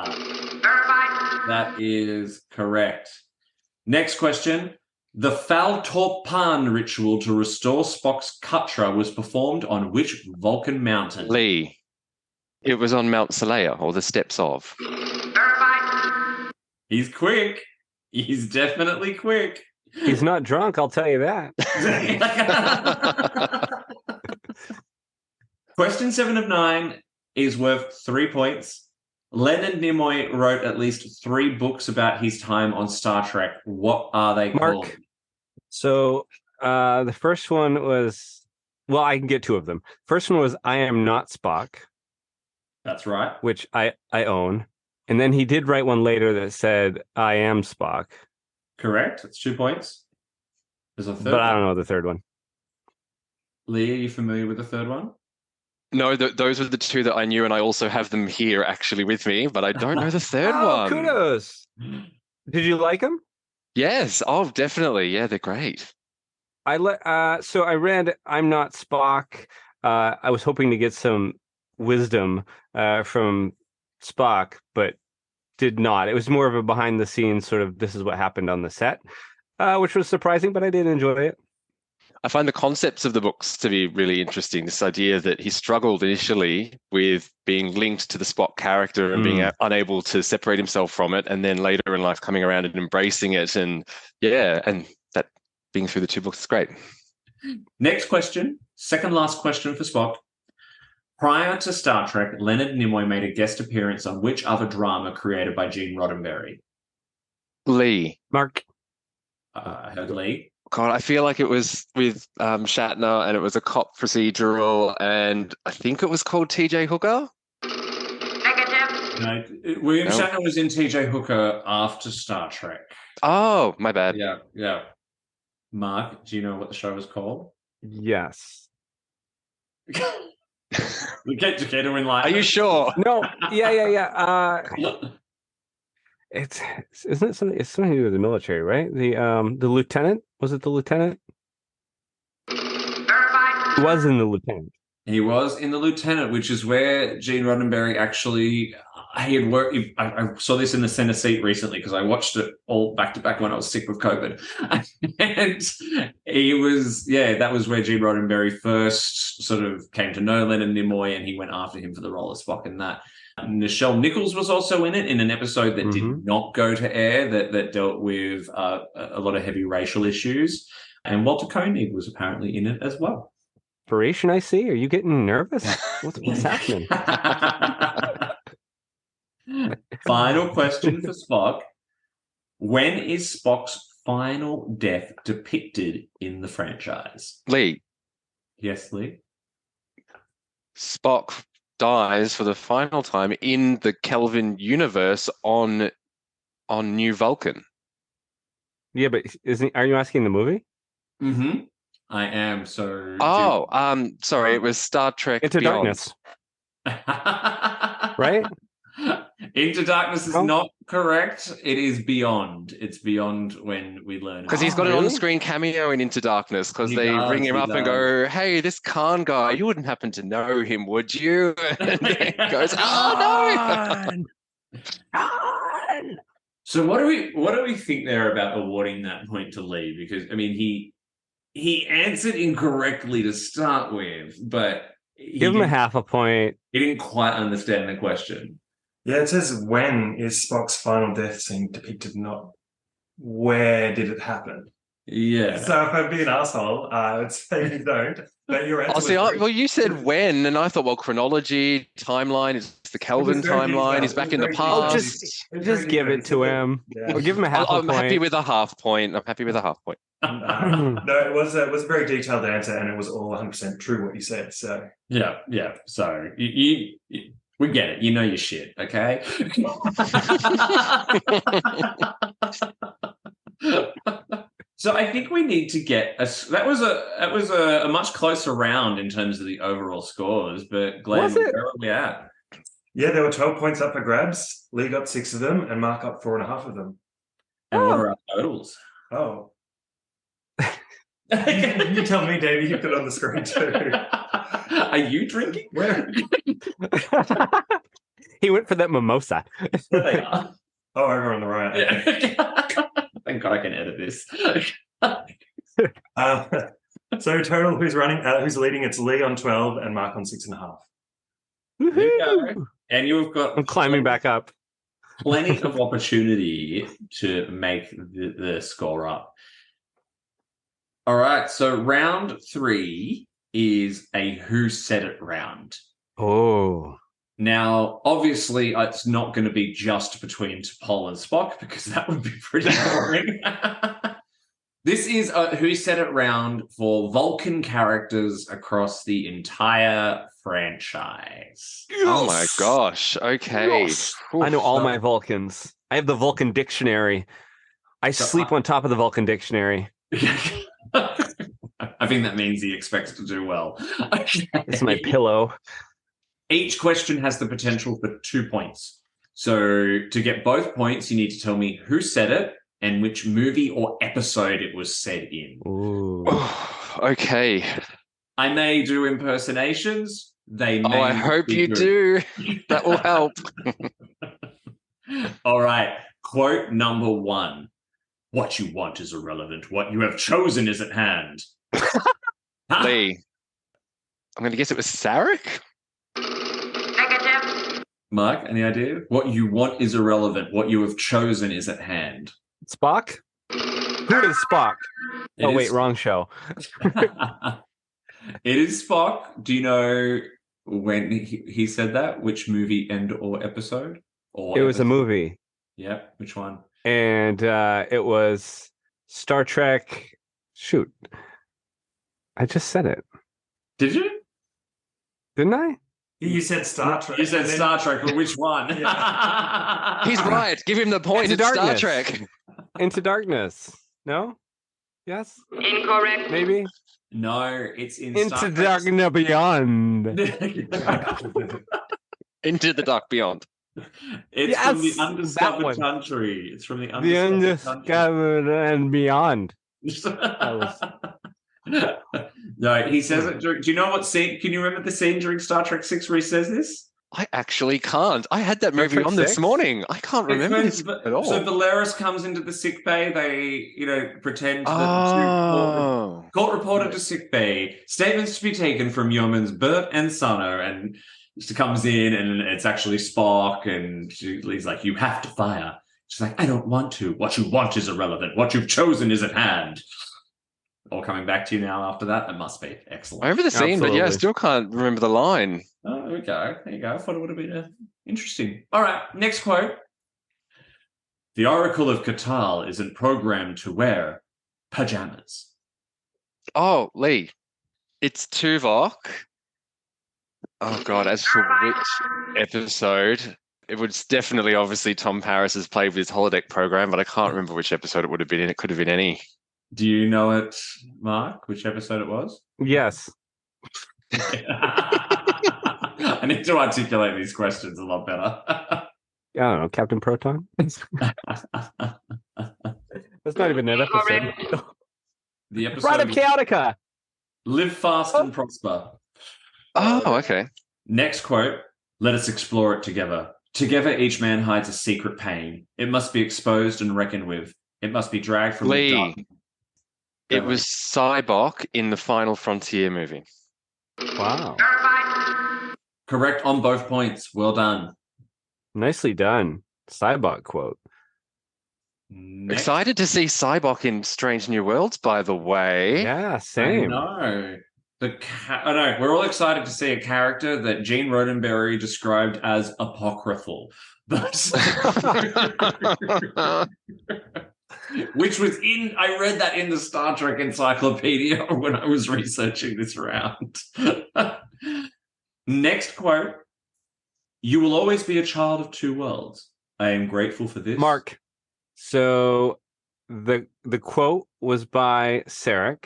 That is correct. Next question. The Faltorpan ritual to restore Spock's Katra was performed on which Vulcan mountain? Leigh. It was on Mount Salaya, or the steps of. Verified. He's quick. He's definitely quick. He's not drunk, I'll tell you that. Question 7 of 9 is worth 3 points. Leonard Nimoy wrote at least 3 books about his time on Star Trek. What are they called? Mark. So the first one was, well, I can get 2 of them. First one was I Am Not Spock. That's right. Which I own. And then he did write one later that said I Am Spock. Correct. That's 2 points. There's a third But I don't know the third one. Leigh, are you familiar with the third one? No, those were the two that I knew, and I also have them here actually with me, but I don't know the third one. Kudos. Did you like them? Yes. Oh, definitely. Yeah, they're great. So I read I'm Not Spock. I was hoping to get some wisdom from Spock, but did not. It was more of a behind the scenes sort of this is what happened on the set, which was surprising, but I did enjoy it. I find the concepts of the books to be really interesting. This idea that he struggled initially with being linked to the Spock character and being unable to separate himself from it, and then later in life coming around and embracing it. And yeah, and that being through the two books is great. Next question, second last question for Spock. Prior to Star Trek, Leonard Nimoy made a guest appearance on which other drama created by Gene Roddenberry? Leigh. Mark. I heard Leigh. God, I feel like it was with Shatner, and it was a cop procedural, and I think it was called T.J. Hooker. Negative. No, William Shatner was in T.J. Hooker after Star Trek. Oh, my bad. Yeah. Mark, do you know what the show was called? Yes. We get to enlighten. Are you sure? No. Yeah. Isn't it something? It's something to do with the military, right? The lieutenant, was it the lieutenant? Verified. He was in the lieutenant. He was in the Lieutenant, which is where Gene Roddenberry actually he had worked. I saw this in the center seat recently because I watched it all back to back when I was sick with COVID, and he was that was where Gene Roddenberry first sort of came to know Leonard Nimoy, and he went after him for the role of Spock in that. Nichelle Nichols was also in it in an episode that did not go to air that dealt with a lot of heavy racial issues, and Walter Koenig was apparently in it as well. Inspiration, I see. Are you getting nervous? What's happening? Final question for Spock. When is Spock's final death depicted in the franchise? Leigh. Yes, Leigh? Spock dies for the final time in the Kelvin universe on New Vulcan. Yeah, but are you asking the movie? Mm-hmm. I am. So. Sorry, it was Star Trek Into Beyond. Darkness. Right? Into Darkness is not correct. It is Beyond. It's Beyond when we learn. Because he's got an on-screen cameo in Into Darkness because they ring him up and go, hey, this Khan guy, you wouldn't happen to know him, would you? And he goes, oh, no! Khan! So what do we think there about awarding that point to Leigh? Because, I mean, he answered incorrectly to start with, but... Give him a half a point. He didn't quite understand the question. Yeah, it says when is Spock's final death scene depicted, not where did it happen. Yeah. So if I'm being an asshole, I would say you don't. But your answer well, you said when, and I thought, well, chronology, timeline, is the Kelvin timeline, he's back in the past. Just give it to him. Yeah. Or give him a half a point. I'm happy with a half point. No, it was a very detailed answer, and it was all 100% true what you said. So yeah. So you we get it. You know your shit, okay? So I think we need to get that was a much closer round in terms of the overall scores. But Glenn, where are we at? Yeah, there were 12 points up for grabs. Leigh got 6 of them, and Mark up 4.5 of them. And what are our totals? Oh. You tell me, Davey. You've got it on the screen too. Are you drinking? Where? He went for that mimosa. There they are. Oh, over on the right. Yeah. Thank God I can edit this. So total, who's leading? It's Leigh on 12 and Mark on 6.5. There you go. And you've got... I'm climbing back up. Plenty of opportunity to make the score up. All right, so round 3 is a Who Said It round. Oh. Now, obviously, it's not going to be just between T'Pol and Spock because that would be pretty boring. This is a Who Said It round for Vulcan characters across the entire franchise. Yes! Oh my gosh. Okay. Yes! I know all my Vulcans. I have the Vulcan dictionary. I sleep on top of the Vulcan dictionary. I think that means he expects to do well. Okay. It's my pillow. Each question has the potential for 2 points. So to get both points, you need to tell me who said it and which movie or episode it was said in. Ooh. Okay. I may do impersonations. They may. Oh, I hope you do. That will help. All right. Quote number 1. What you want is irrelevant. What you have chosen is at hand. Leigh. I'm going to guess it was Sarek? Negative. Mark, any idea? What you want is irrelevant. What you have chosen is at hand. Spock? Who is Spock? Wrong show. It is Spock. Do you know when he said that? Which movie and or episode? It was a movie. Yep. Which one? And it was Star Trek. Shoot. I just said it. Did you? Didn't I? You said Star Trek. You said Star Trek, but which one? He's right. Give him the point. Into It's Star Darkness. Trek. Into Darkness. No? Yes? Incorrect. Maybe? No, it's in Into Star Darkness Beyond. Into the Dark Beyond. It's from the Yes, that undiscovered one. country. It's from the The undiscovered country. Undiscovered and Beyond. No, he says it. Do you know what scene? Can you remember the scene during Star Trek 6 where he says this? I actually can't. I had that Star movie Trek on this 6? morning. I can't remember this at all. So Valeris comes into the sick bay. They, pretend that Oh. court reported to sick bay. Statements to be taken from yeoman's Bert and Sano, and she comes in, and it's actually Spock, and he's like, "You have to fire." She's like, "I don't want to. What you want is irrelevant. What you've chosen is at hand." All coming back to you now after that. That must be excellent. I remember the scene, but yeah, I Absolutely. still can't remember the line. Oh, there we go. There you go. I thought it would have been interesting. All right, next quote. The Oracle of Katal isn't programmed to wear pajamas. Oh, Leigh. It's Tuvok. Oh, God. As for which episode, it was definitely, obviously, Tom Paris has played with his holodeck program, but I can't remember which episode it would have been in. It could have been any. Do you know it, Mark, which episode it was? Yes. I need to articulate these questions a lot better. I don't know. Captain Proton? That's not even an episode. The episode Ride of Chaotica! Live Fast and Prosper. Oh, okay. Next quote. Let us explore it together. Together each man hides a secret pain. It must be exposed and reckoned with. It must be dragged from the Leigh. dark. It was Cybok in the Final Frontier movie. Wow. Verified. Correct on both points. Well done. Nicely done. Cybok quote. Next. Excited to see Cybok in Strange New Worlds, by the way. Yeah, same. No. I know. We're all excited to see a character that Gene Roddenberry described as apocryphal. But which was I read that in the Star Trek encyclopedia when I was researching this round. Next quote. You will always be a child of two worlds. I am grateful for this. Mark. So the quote was by Sarek,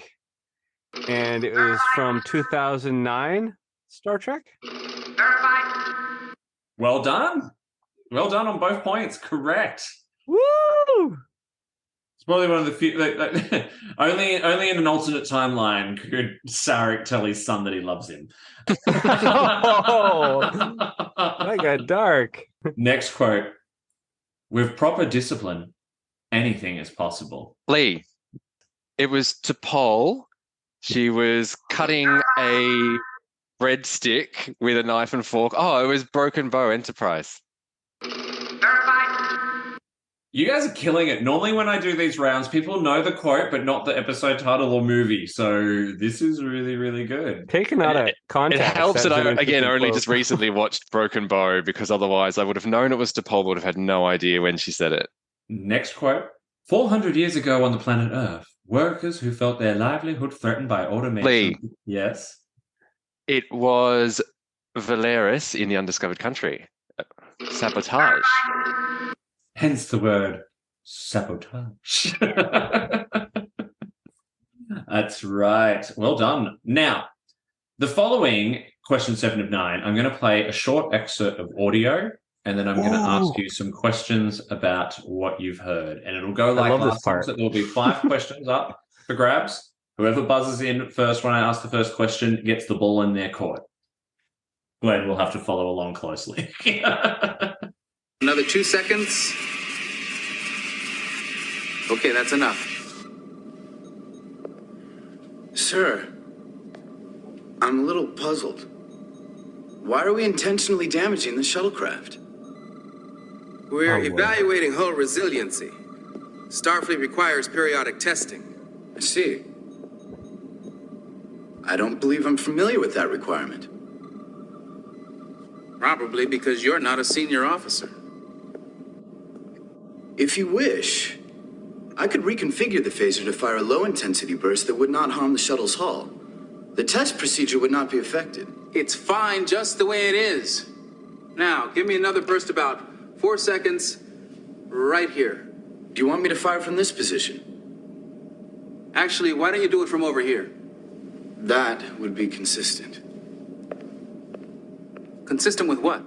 and it was from 2009 Star Trek. Verified. Well done. Well done on both points. Correct. Woo! It's probably one of the few. Only in an alternate timeline could Sarek tell his son that he loves him. Oh, that got dark. Next quote. With proper discipline, anything is possible. Leigh, it was T'Pol. She was cutting a breadstick with a knife and fork. Oh, it was Broken Bow Enterprise. Verified. You guys are killing it. Normally when I do these rounds, people know the quote, but not the episode title or movie. So this is really, really good. Taken out of It context. helps that that's I, an again, interesting only quote. just recently watched Broken Bow, because otherwise I would have known it was T'Pol, but would have had no idea when she said it. Next quote. 400 years ago on the planet Earth, workers who felt their livelihood threatened by automation. Leigh. Yes. It was Valeris in The Undiscovered Country. Sabotage. Hence the word sabotage. That's right. Well done. Now, the following question 7 of 9, I'm going to play a short excerpt of audio, and then I'm going to ask you some questions about what you've heard. And it'll go like last time. So there'll be 5 questions up for grabs. Whoever buzzes in first when I ask the first question gets the ball in their court. Glenn will have to follow along closely. Another 2 seconds. Okay, that's enough. Sir, I'm a little puzzled. Why are we intentionally damaging the shuttlecraft? We're evaluating hull resiliency. Starfleet requires periodic testing. I see. I don't believe I'm familiar with that requirement. Probably because you're not a senior officer. If you wish, I could reconfigure the phaser to fire a low-intensity burst that would not harm the shuttle's hull. The test procedure would not be affected. It's fine just the way it is. Now, give me another burst about 4 seconds right here. Do you want me to fire from this position? Actually, why don't you do it from over here? That would be consistent. Consistent with what?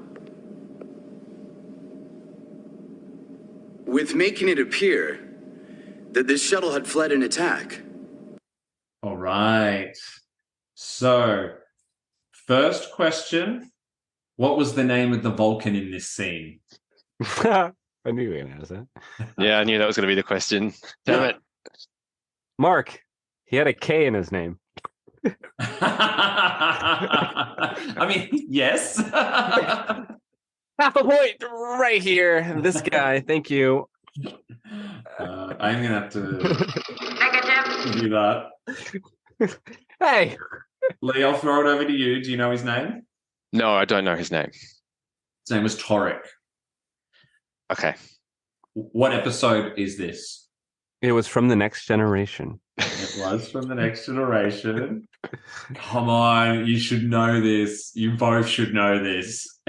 With making it appear that this shuttle had fled an attack. All right. So, first question. What was the name of the Vulcan in this scene? I knew you were going to ask that. Yeah, I knew that was going to be the question. Damn it. Mark. He had a K in his name. I mean, yes. Half a point right here. This guy. Thank you. I'm going to have to Negative. do that. Hey. Leigh, I'll throw it over to you. Do you know his name? No, I don't know his name. His name was Torek. Okay. What episode is this? It was from The Next Generation. It was from The Next Generation. Come on, you should know this. You both should know this.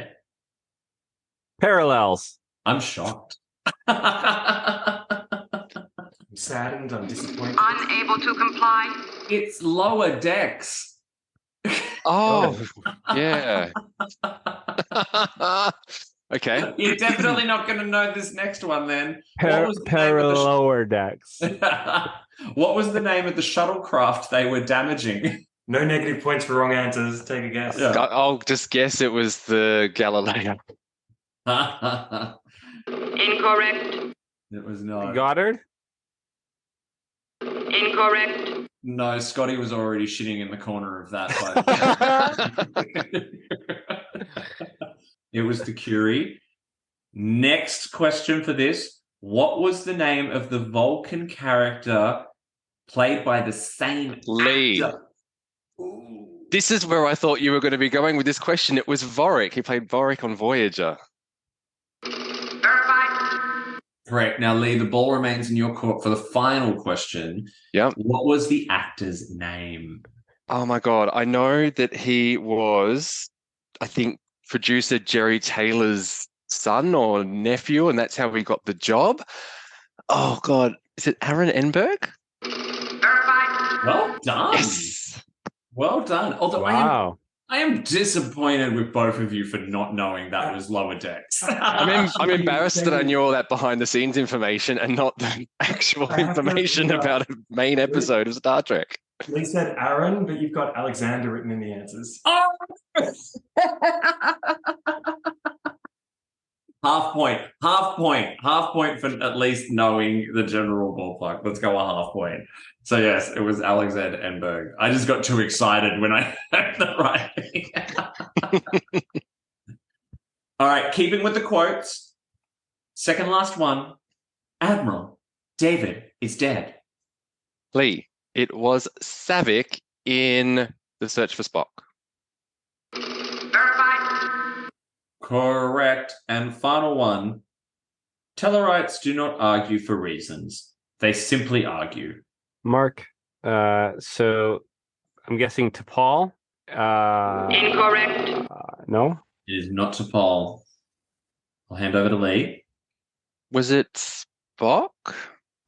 Parallels. I'm shocked. I'm saddened. I'm disappointed. Unable to comply. It's Lower Decks. Oh, yeah. Okay. You're definitely not going to know this next one then. What was the name of the Lower Decks. What was the name of the shuttlecraft they were damaging? No negative points for wrong answers. Take a guess. Yeah. I'll just guess it was the Galileo. Incorrect. It was not. Goddard? Incorrect. No, Scotty was already shitting in the corner of that. It was the Curie. Next question for this. What was the name of the Vulcan character played by the same Leigh. actor? This is where I thought you were going to be going with this question. It was Vorik. He played Vorik on Voyager. Verified. Correct. Now, Leigh, the ball remains in your court for the final question. Yep. What was the actor's name? Oh my God. I know that he was, I think, producer Jerry Taylor's son or nephew, and that's how he got the job. Oh God. Is it Aaron Enberg? Verified. Well done. Yes. Well done. Although Wow. I am disappointed with both of you for not knowing that was Lower Decks. I'm embarrassed that I knew all that behind the scenes information and not the actual information about a main episode of Star Trek. Leigh said Aaron, but you've got Alexander written in the answers. Oh! Half point for at least knowing the general ballpark. Let's go a half point. So yes, it was Alexander Enberg. I just got too excited when I heard the right thing. All right, keeping with the quotes. Second last one. Admiral, David is dead. Leigh, it was Savick in The Search for Spock. Verified. Correct. And final one. Tellarites do not argue for reasons. They simply argue. Mark. So I'm guessing T'Pol. Incorrect. No. It is not to Paul. I'll hand over to Leigh. Was it Spock?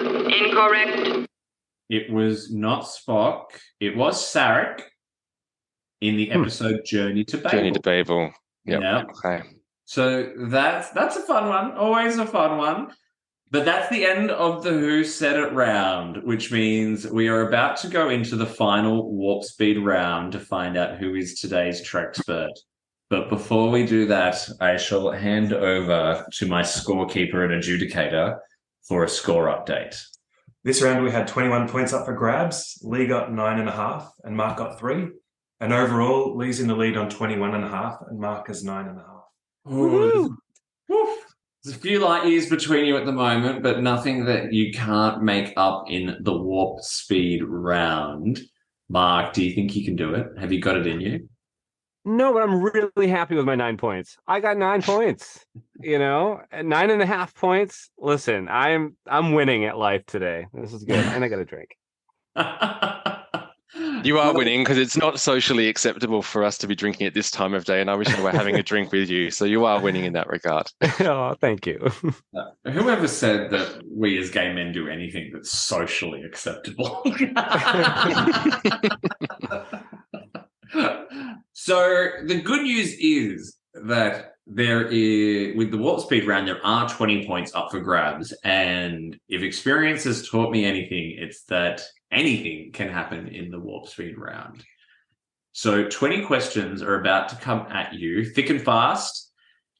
Incorrect. It was not Spock. It was Sarek in the episode Journey to Babel. Journey to Babel. Yep. Yeah. Okay. So that's a fun one. Always a fun one. But that's the end of the Who Said It round, which means we are about to go into the final warp speed round to find out who is today's Trekspert. But before we do that, I shall hand over to my scorekeeper and adjudicator for a score update. This round we had 21 points up for grabs. Leigh got 9.5 and Mark got 3. And overall, Leigh's in the lead on 21.5 and Mark has 9.5. Ooh. There's a few light years between you at the moment, but nothing that you can't make up in the warp speed round. Mark, do you think you can do it? Have you got it in you? No, but I'm really happy with my 9 points. I got 9 points. You know, at 9.5 points. Listen, I'm winning at life today. This is good, and I got a drink. You are winning because it's not socially acceptable for us to be drinking at this time of day, and I wish I were having a drink with you. So you are winning in that regard. Oh, thank you. Whoever said that we as gay men do anything that's socially acceptable? So the good news is that there is, with the warp speed round, there are 20 points up for grabs. And if experience has taught me anything, it's that anything can happen in the warp speed round. So 20 questions are about to come at you thick and fast.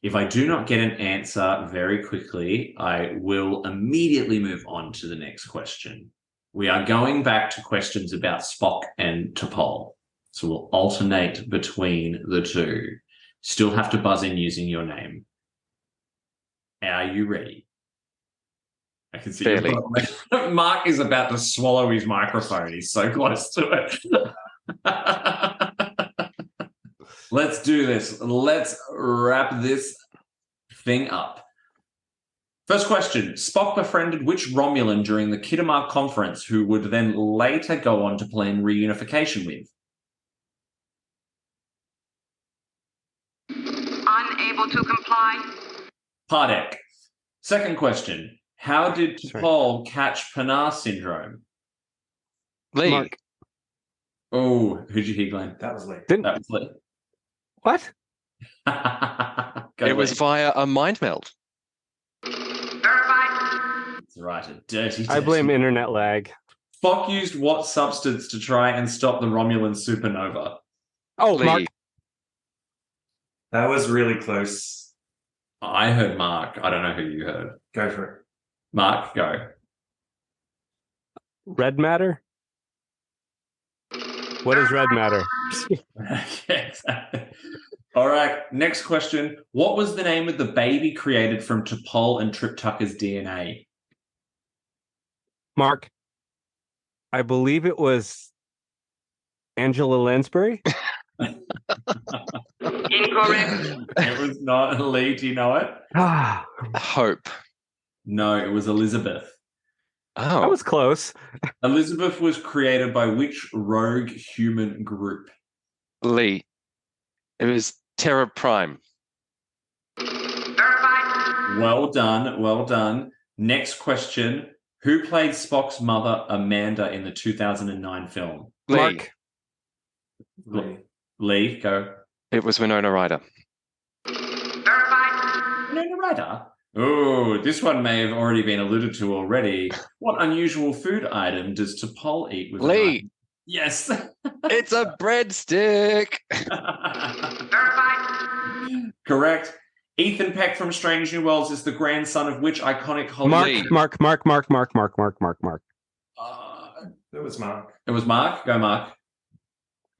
If I do not get an answer very quickly, I will immediately move on to the next question. We are going back to questions about Spock and T'Pol. So we'll alternate between the two. Still have to buzz in using your name. Are you ready? I can see Mark is about to swallow his microphone. He's so close to it. Let's do this. Let's wrap this thing up. First question. Spock befriended which Romulan during the Khitomer conference who would then later go on to plan reunification with? Unable to comply. Pardek. Second question. How did T'Pol catch Panar syndrome? Leigh. Mark. Oh, who'd you hear, Glenn? That was Leigh. That was Leigh. What? It was via a mind meld. Verified. That's right, a dirty. I blame internet lag. Spock used what substance to try and stop the Romulan supernova? Oh, Leigh. Mark. That was really close. I heard Mark. I don't know who you heard. Go for it. Mark, go. Red matter? What is red matter? Yes. All right, next question. What was the name of the baby created from T'Pol and Trip Tucker's DNA? Mark. I believe it was Angela Lansbury. Incorrect. It was not. Leigh, do you know it? Hope. No, it was Elizabeth. Oh. That was close. Elizabeth was created by which rogue human group? Leigh. It was Terra Prime. Verified. Well done, well done. Next question. Who played Spock's mother, Amanda, in the 2009 film? Leigh. Mark. Leigh, go. It was Winona Ryder. Verified. Winona Ryder? Oh, this one may have already been alluded to already. What unusual food item does T'Pol eat with Leigh. Yes. It's a breadstick. Verified. Correct. Ethan Peck from Strange New Worlds is the grandson of which iconic Hollywood? Mark. It was Mark. It was Mark. Go, Mark.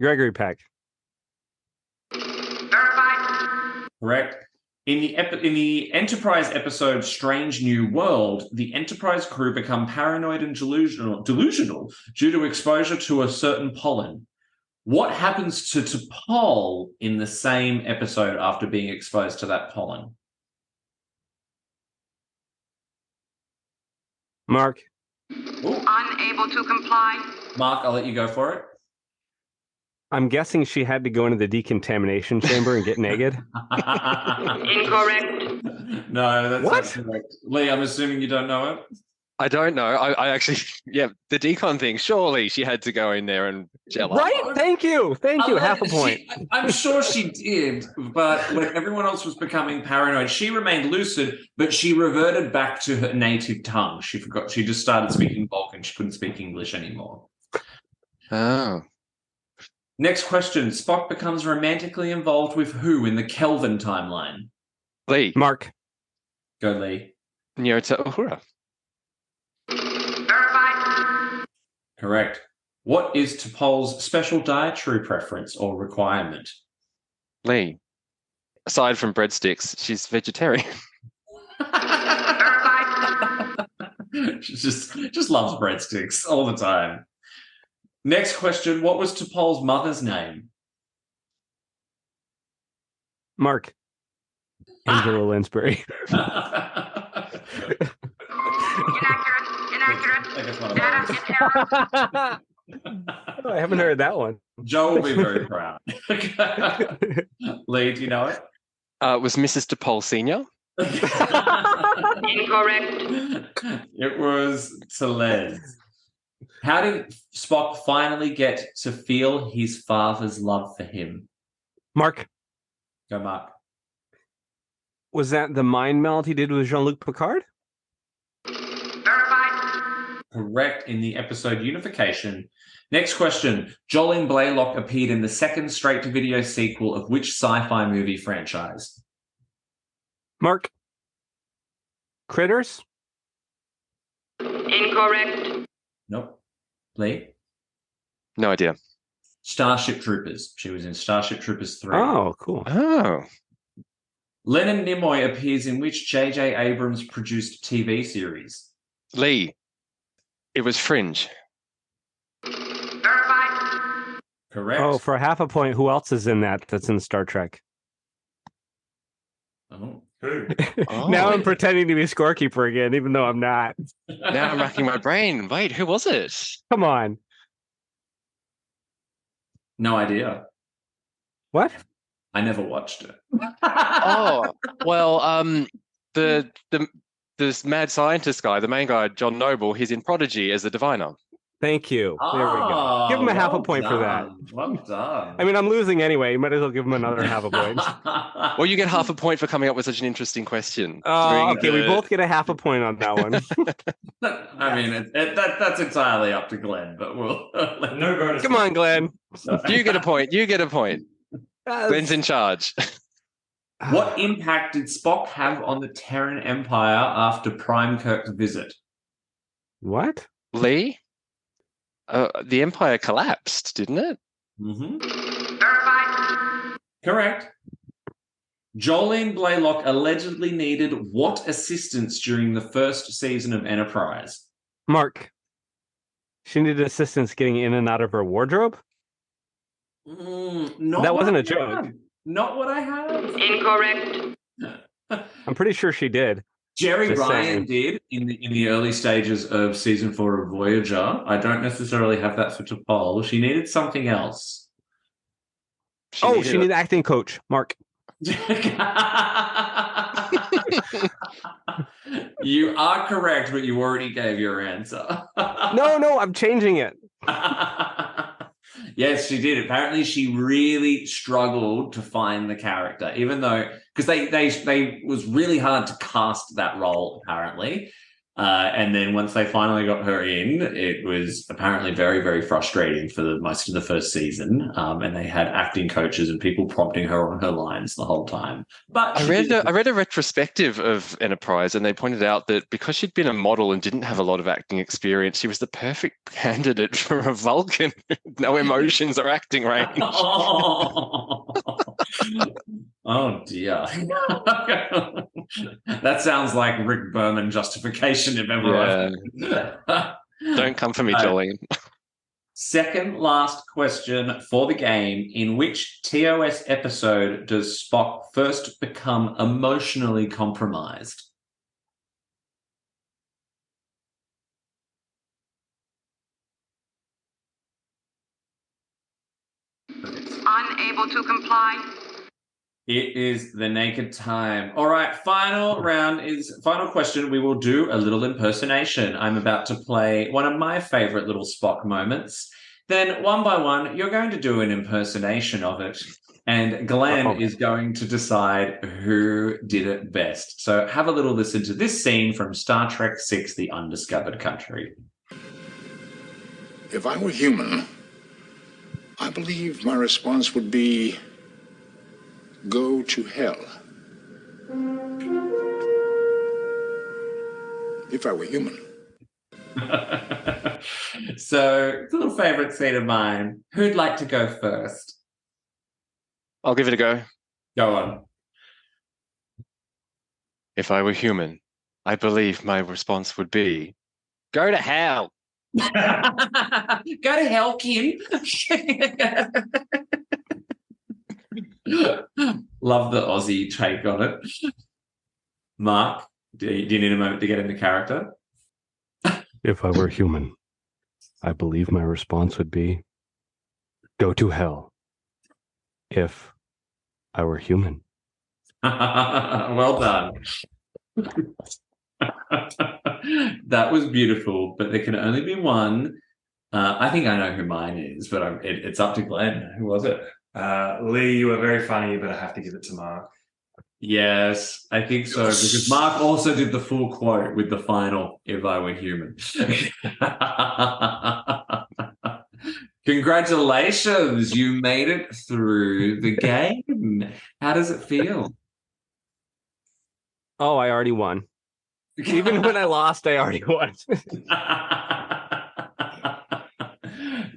Gregory Peck. Verified. Correct. In the Enterprise episode Strange New World, the Enterprise crew become paranoid and delusional due to exposure to a certain pollen. What happens to T'Pol in the same episode after being exposed to that pollen? Mark. Ooh. Unable to comply. Mark, I'll let you go for it. I'm guessing she had to go into the decontamination chamber and get naked. Incorrect. No, that's What? not correct. Leigh, I'm assuming you don't know it. I don't know. I actually, yeah, the decon thing. Surely she had to go in there and gel up. Right? Thank you. Half a point. I'm sure she did, but when everyone else was becoming paranoid, she remained lucid, but she reverted back to her native tongue. She forgot. She just started speaking Vulcan. She couldn't speak English anymore. Oh. Next question. Spock becomes romantically involved with who in the Kelvin timeline? Leigh. Mark. Go, Leigh. Nyota Uhura. Verified. Correct. What is T'Pol's special dietary preference or requirement? Leigh. Aside from breadsticks, she's vegetarian. Verified. She just loves breadsticks all the time. Next question. What was T'Pol's mother's name? Mark. Angela Lansbury. Inaccurate. I guess one of Data those. in error. Oh, I haven't heard that one. Joe will be very proud. Leigh, do you know it? Was Mrs. T'Pol Sr.? Incorrect. It was Tellez. How did Spock finally get to feel his father's love for him? Mark. Go, Mark. Was that the mind meld he did with Jean-Luc Picard? Verified. Correct, in the episode Unification. Next question. Jolene Blalock appeared in the second straight-to-video sequel of which sci-fi movie franchise? Mark. Critters? Incorrect. Nope. Leigh? No idea. Starship Troopers. She was in Starship Troopers 3. Oh, cool. Oh. Leonard Nimoy appears in which J.J. Abrams produced TV series? Leigh. It was Fringe. Verified. Correct. Oh, for half a point, who else is in that's in Star Trek? Oh. Who? Oh. Now I'm pretending to be Scorekeeper again, even though I'm not. Now I'm racking my brain. Wait, who was it? Come on. No idea. What? I never watched it. Oh, well, the this mad scientist guy, the main guy, John Noble, he's in Prodigy as the diviner. Thank you. There we go. Give him a half a point for that. Well done. I mean, I'm losing anyway. You might as well give him another half a point. Well, you get half a point for coming up with such an interesting question. Oh, During okay. We the- both get a half a point on that one. I mean, that's entirely up to Glenn, but we'll. No bonus. Come on, Glenn. You get a point. You get a point. Glenn's in charge. What impact did Spock have on the Terran Empire after Prime Kirk's visit? What? Leigh? The Empire collapsed, didn't it? Mm-hmm. Verified. Correct. Jolene Blalock allegedly needed what assistance during the first season of Enterprise? Mark. She needed assistance getting in and out of her wardrobe? Not That what wasn't I a joke. have. Not what I have. Incorrect. I'm pretty sure she did. Jerry Just Ryan saying. did in the early stages of season 4 of Voyager. I don't necessarily have that for T'Pol. She needed something else. She She needed needed acting coach. Mark. You are correct, but you already gave your answer. No, I'm changing it. Yes, she did. Apparently, she really struggled to find the character, even though because they was really hard to cast that role apparently. And then once they finally got her in, it was apparently very, very frustrating for most of the first season. And they had acting coaches and people prompting her on her lines the whole time. But I read a retrospective of Enterprise, and they pointed out that because she'd been a model and didn't have a lot of acting experience, she was the perfect candidate for a Vulcan with no emotions or acting range. Oh dear. That sounds like Rick Berman justification if ever I've Don't come for me, Jolene. Second last question for the game. In which TOS episode does Spock first become emotionally compromised? Unable to comply. It is the naked time. All right, final question. We will do a little impersonation. I'm about to play one of my favorite little Spock moments. Then one by one, you're going to do an impersonation of it. And Glenn is going to decide who did it best. So have a little listen to this scene from Star Trek VI, The Undiscovered Country. If I were human, I believe my response would be, go to hell. If I were human. So, it's a little favourite scene of mine. Who'd like to go first? I'll give it a go. Go on. If I were human, I believe my response would be, go to hell. Go to hell, Kim. Love the Aussie take on it. Mark, do you need a moment to get into character? If I were human, I believe my response would be, go to hell. If I were human. Well done. That was beautiful, but there can only be one. I think I know who mine is, but it's up to Glenn. Who was it? Leigh, you were very funny, but I have to give it to Mark. Yes, I think so, because Mark also did the full quote with the final, if I were human. Congratulations, you made it through the game. How does it feel? Oh, I already won. Even when I lost, I already won.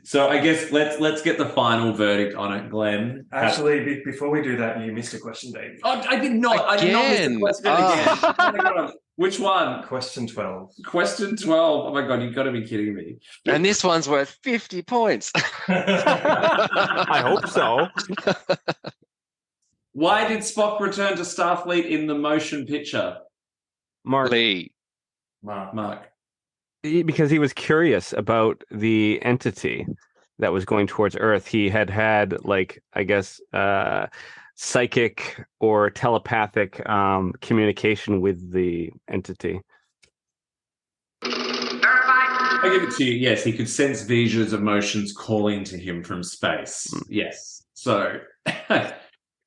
So I guess let's get the final verdict on it, Glenn. Actually, before we do that, you missed a question, Dave. Oh, I did not. Again? I did not miss the question again. Oh my God. Which one? Question 12. Question 12. Oh my God, you've got to be kidding me. And this one's worth 50 points. I hope so. Why did Spock return to Starfleet in the motion picture? Mark. Leigh. Mark. Because he was curious about the entity that was going towards Earth. He had like, I guess, psychic or telepathic communication with the entity. Verified. I give it to you. Yes, he could sense Vija's emotions calling to him from space. Yes. So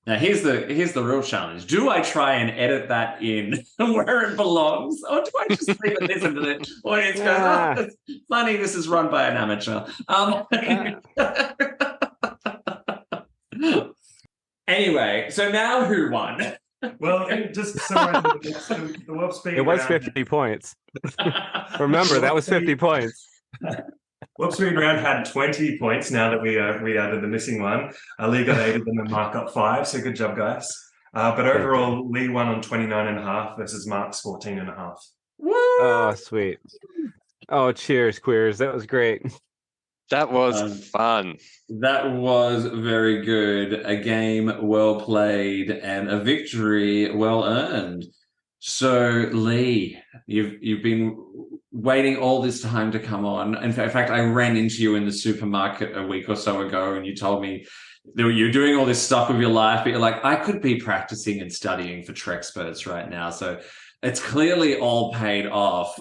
now here's the real challenge. Do I try and edit that in where it belongs? Or do I just leave it listen to the audience goes, oh, it's funny, this is run by an amateur. Anyway, so now who won? Well, just so the warp speed. It was 50 points. Remember, that was 50 points. Warp speed round had 20 points now that we added the missing one. Leigh got 8 of them and Mark got 5, so good job, guys. But overall, Leigh won on 29.5 versus Mark's 14.5. Woo! Oh, sweet. Oh, cheers, queers. That was great. That was fun. That was very good. A game well played and a victory well earned. So, Leigh, you've been waiting all this time to come on. In fact, I ran into you in the supermarket a week or so ago, and you told me that you're doing all this stuff with your life, but you're like, I could be practicing and studying for Trexperts right now. So it's clearly all paid off.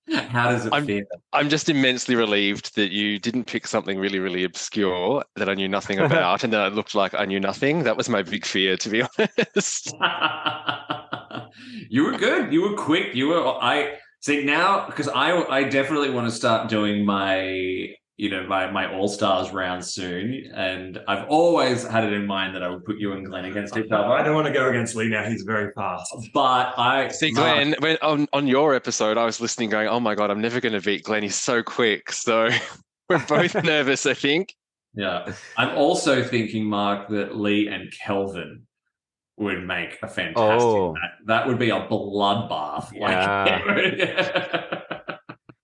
How does it feel? I'm just immensely relieved that you didn't pick something really, really obscure that I knew nothing about and that it looked like I knew nothing. That was my big fear, to be honest. You were good. You were quick. I see now, because I definitely want to start doing my my All-Stars round soon. And I've always had it in mind that I would put you and Glenn against each other. I don't want to go against Leigh now. He's very fast. But I see, Glenn, when on your episode, I was listening going, oh my God, I'm never going to beat Glenn. He's so quick. So we're both nervous, I think. Yeah. I'm also thinking, Mark, that Leigh and Kelvin would make a fantastic that would be a bloodbath. Yeah.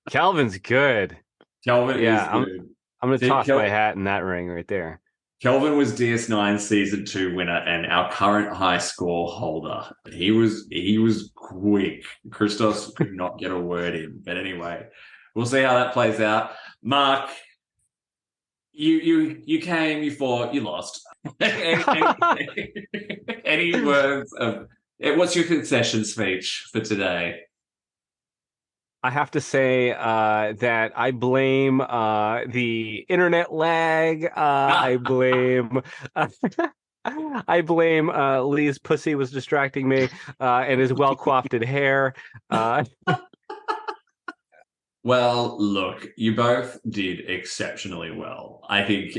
Calvin's good. Kelvin is good. I'm going to toss my hat in that ring right there. Kelvin was DS9 Season 2 winner and our current high score holder. He was quick. Christos could not get a word in. But anyway, we'll see how that plays out. Mark, you came, you fought, you lost. any words of what's your concession speech for today? I have to say that I blame the internet lag. I blame. I blame Leigh's pussy was distracting me, and his well-coiffed hair. Well, look, you both did exceptionally well. I think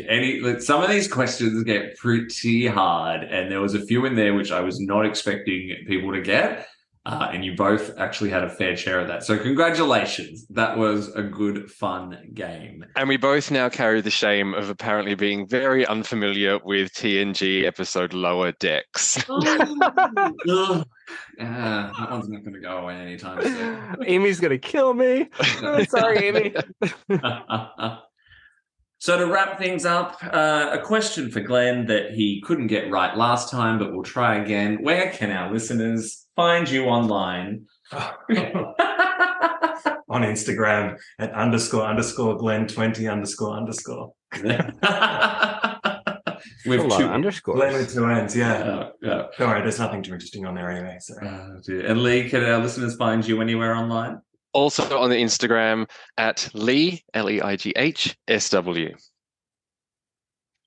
some of these questions get pretty hard, and there was a few in there which I was not expecting people to get, and you both actually had a fair share of that. So congratulations. That was a good, fun game. And we both now carry the shame of apparently being very unfamiliar with TNG episode Lower Decks. That one's not going to go away anytime soon. Amy's going to kill me. Sorry, Amy. So to wrap things up, a question for Glenn that he couldn't get right last time, but we'll try again. Where can our listeners find you online? On Instagram at __Glenn20__. With a lot two of underscores. Glenn with two N's, yeah. Yeah. Don't worry, there's nothing too interesting on there anyway. So. And Leigh, can our listeners find you anywhere online? Also on the Instagram at Leigh, LEIGHSW.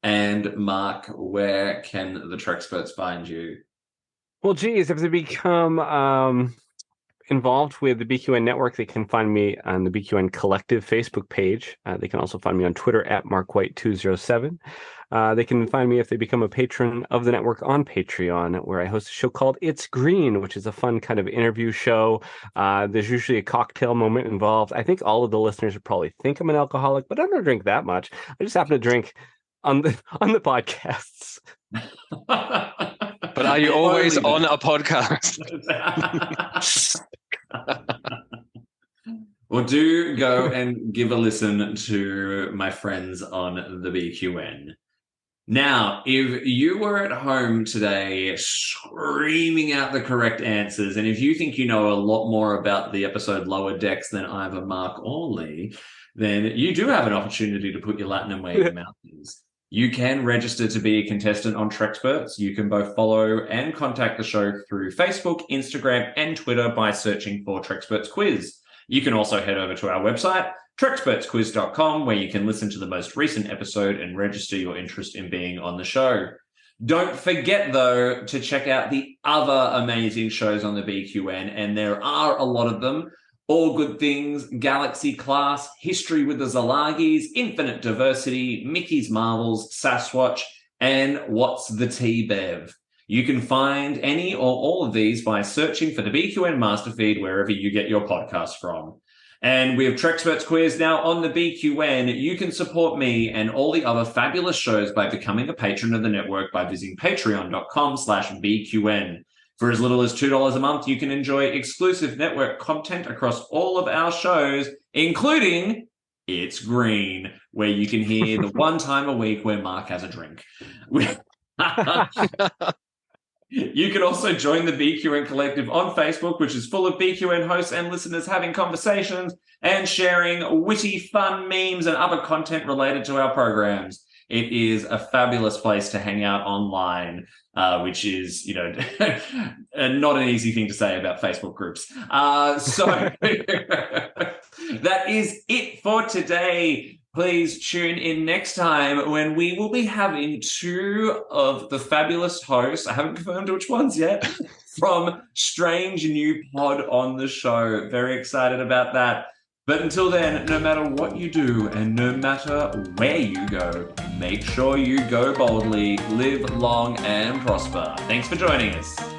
And Mark, where can the Trexperts find you? Well, geez, if they become involved with the BQN network, they can find me on the BQN Collective Facebook page. They can also find me on Twitter at MarkWhite207. They can find me if they become a patron of the network on Patreon, where I host a show called It's Green, which is a fun kind of interview show. There's usually a cocktail moment involved. I think all of the listeners would probably think I'm an alcoholic, but I don't drink that much. I just happen to drink on the podcasts. But are you always on a podcast? Well, do go and give a listen to my friends on the BQN. Now, if you were at home today screaming out the correct answers, and if you think you know a lot more about the episode Lower Decks than either Mark or Leigh, then you do have an opportunity to put your Latinum where your mouth is. You can register to be a contestant on Trexperts. You can both follow and contact the show through Facebook, Instagram, and Twitter by searching for Trexperts Quiz. You can also head over to our website, TrexpertsQuiz.com, where you can listen to the most recent episode and register your interest in being on the show. Don't forget, though, to check out the other amazing shows on the BQN, and there are a lot of them. All Good Things, Galaxy Class, History with the Szilagys, Infinite Diversity, Mickey's Marvels, Sasquatch, and What's the Tea, Bev? You can find any or all of these by searching for the BQN Master Feed wherever you get your podcast from. And with Trexperts Quiz now on the BQN, you can support me and all the other fabulous shows by becoming a patron of the network by visiting patreon.com/BQN. For as little as $2 a month, you can enjoy exclusive network content across all of our shows, including It's Green, where you can hear the one time a week where Mark has a drink. You can also join the BQN Collective on Facebook, which is full of BQN hosts and listeners having conversations and sharing witty, fun memes and other content related to our programs. It is a fabulous place to hang out online, which is, not an easy thing to say about Facebook groups. So that is it for today. Please tune in next time when we will be having two of the fabulous hosts, I haven't confirmed which ones yet, from Strange New Pod on the show. Very excited about that. But until then, no matter what you do and no matter where you go, make sure you go boldly, live long and prosper. Thanks for joining us.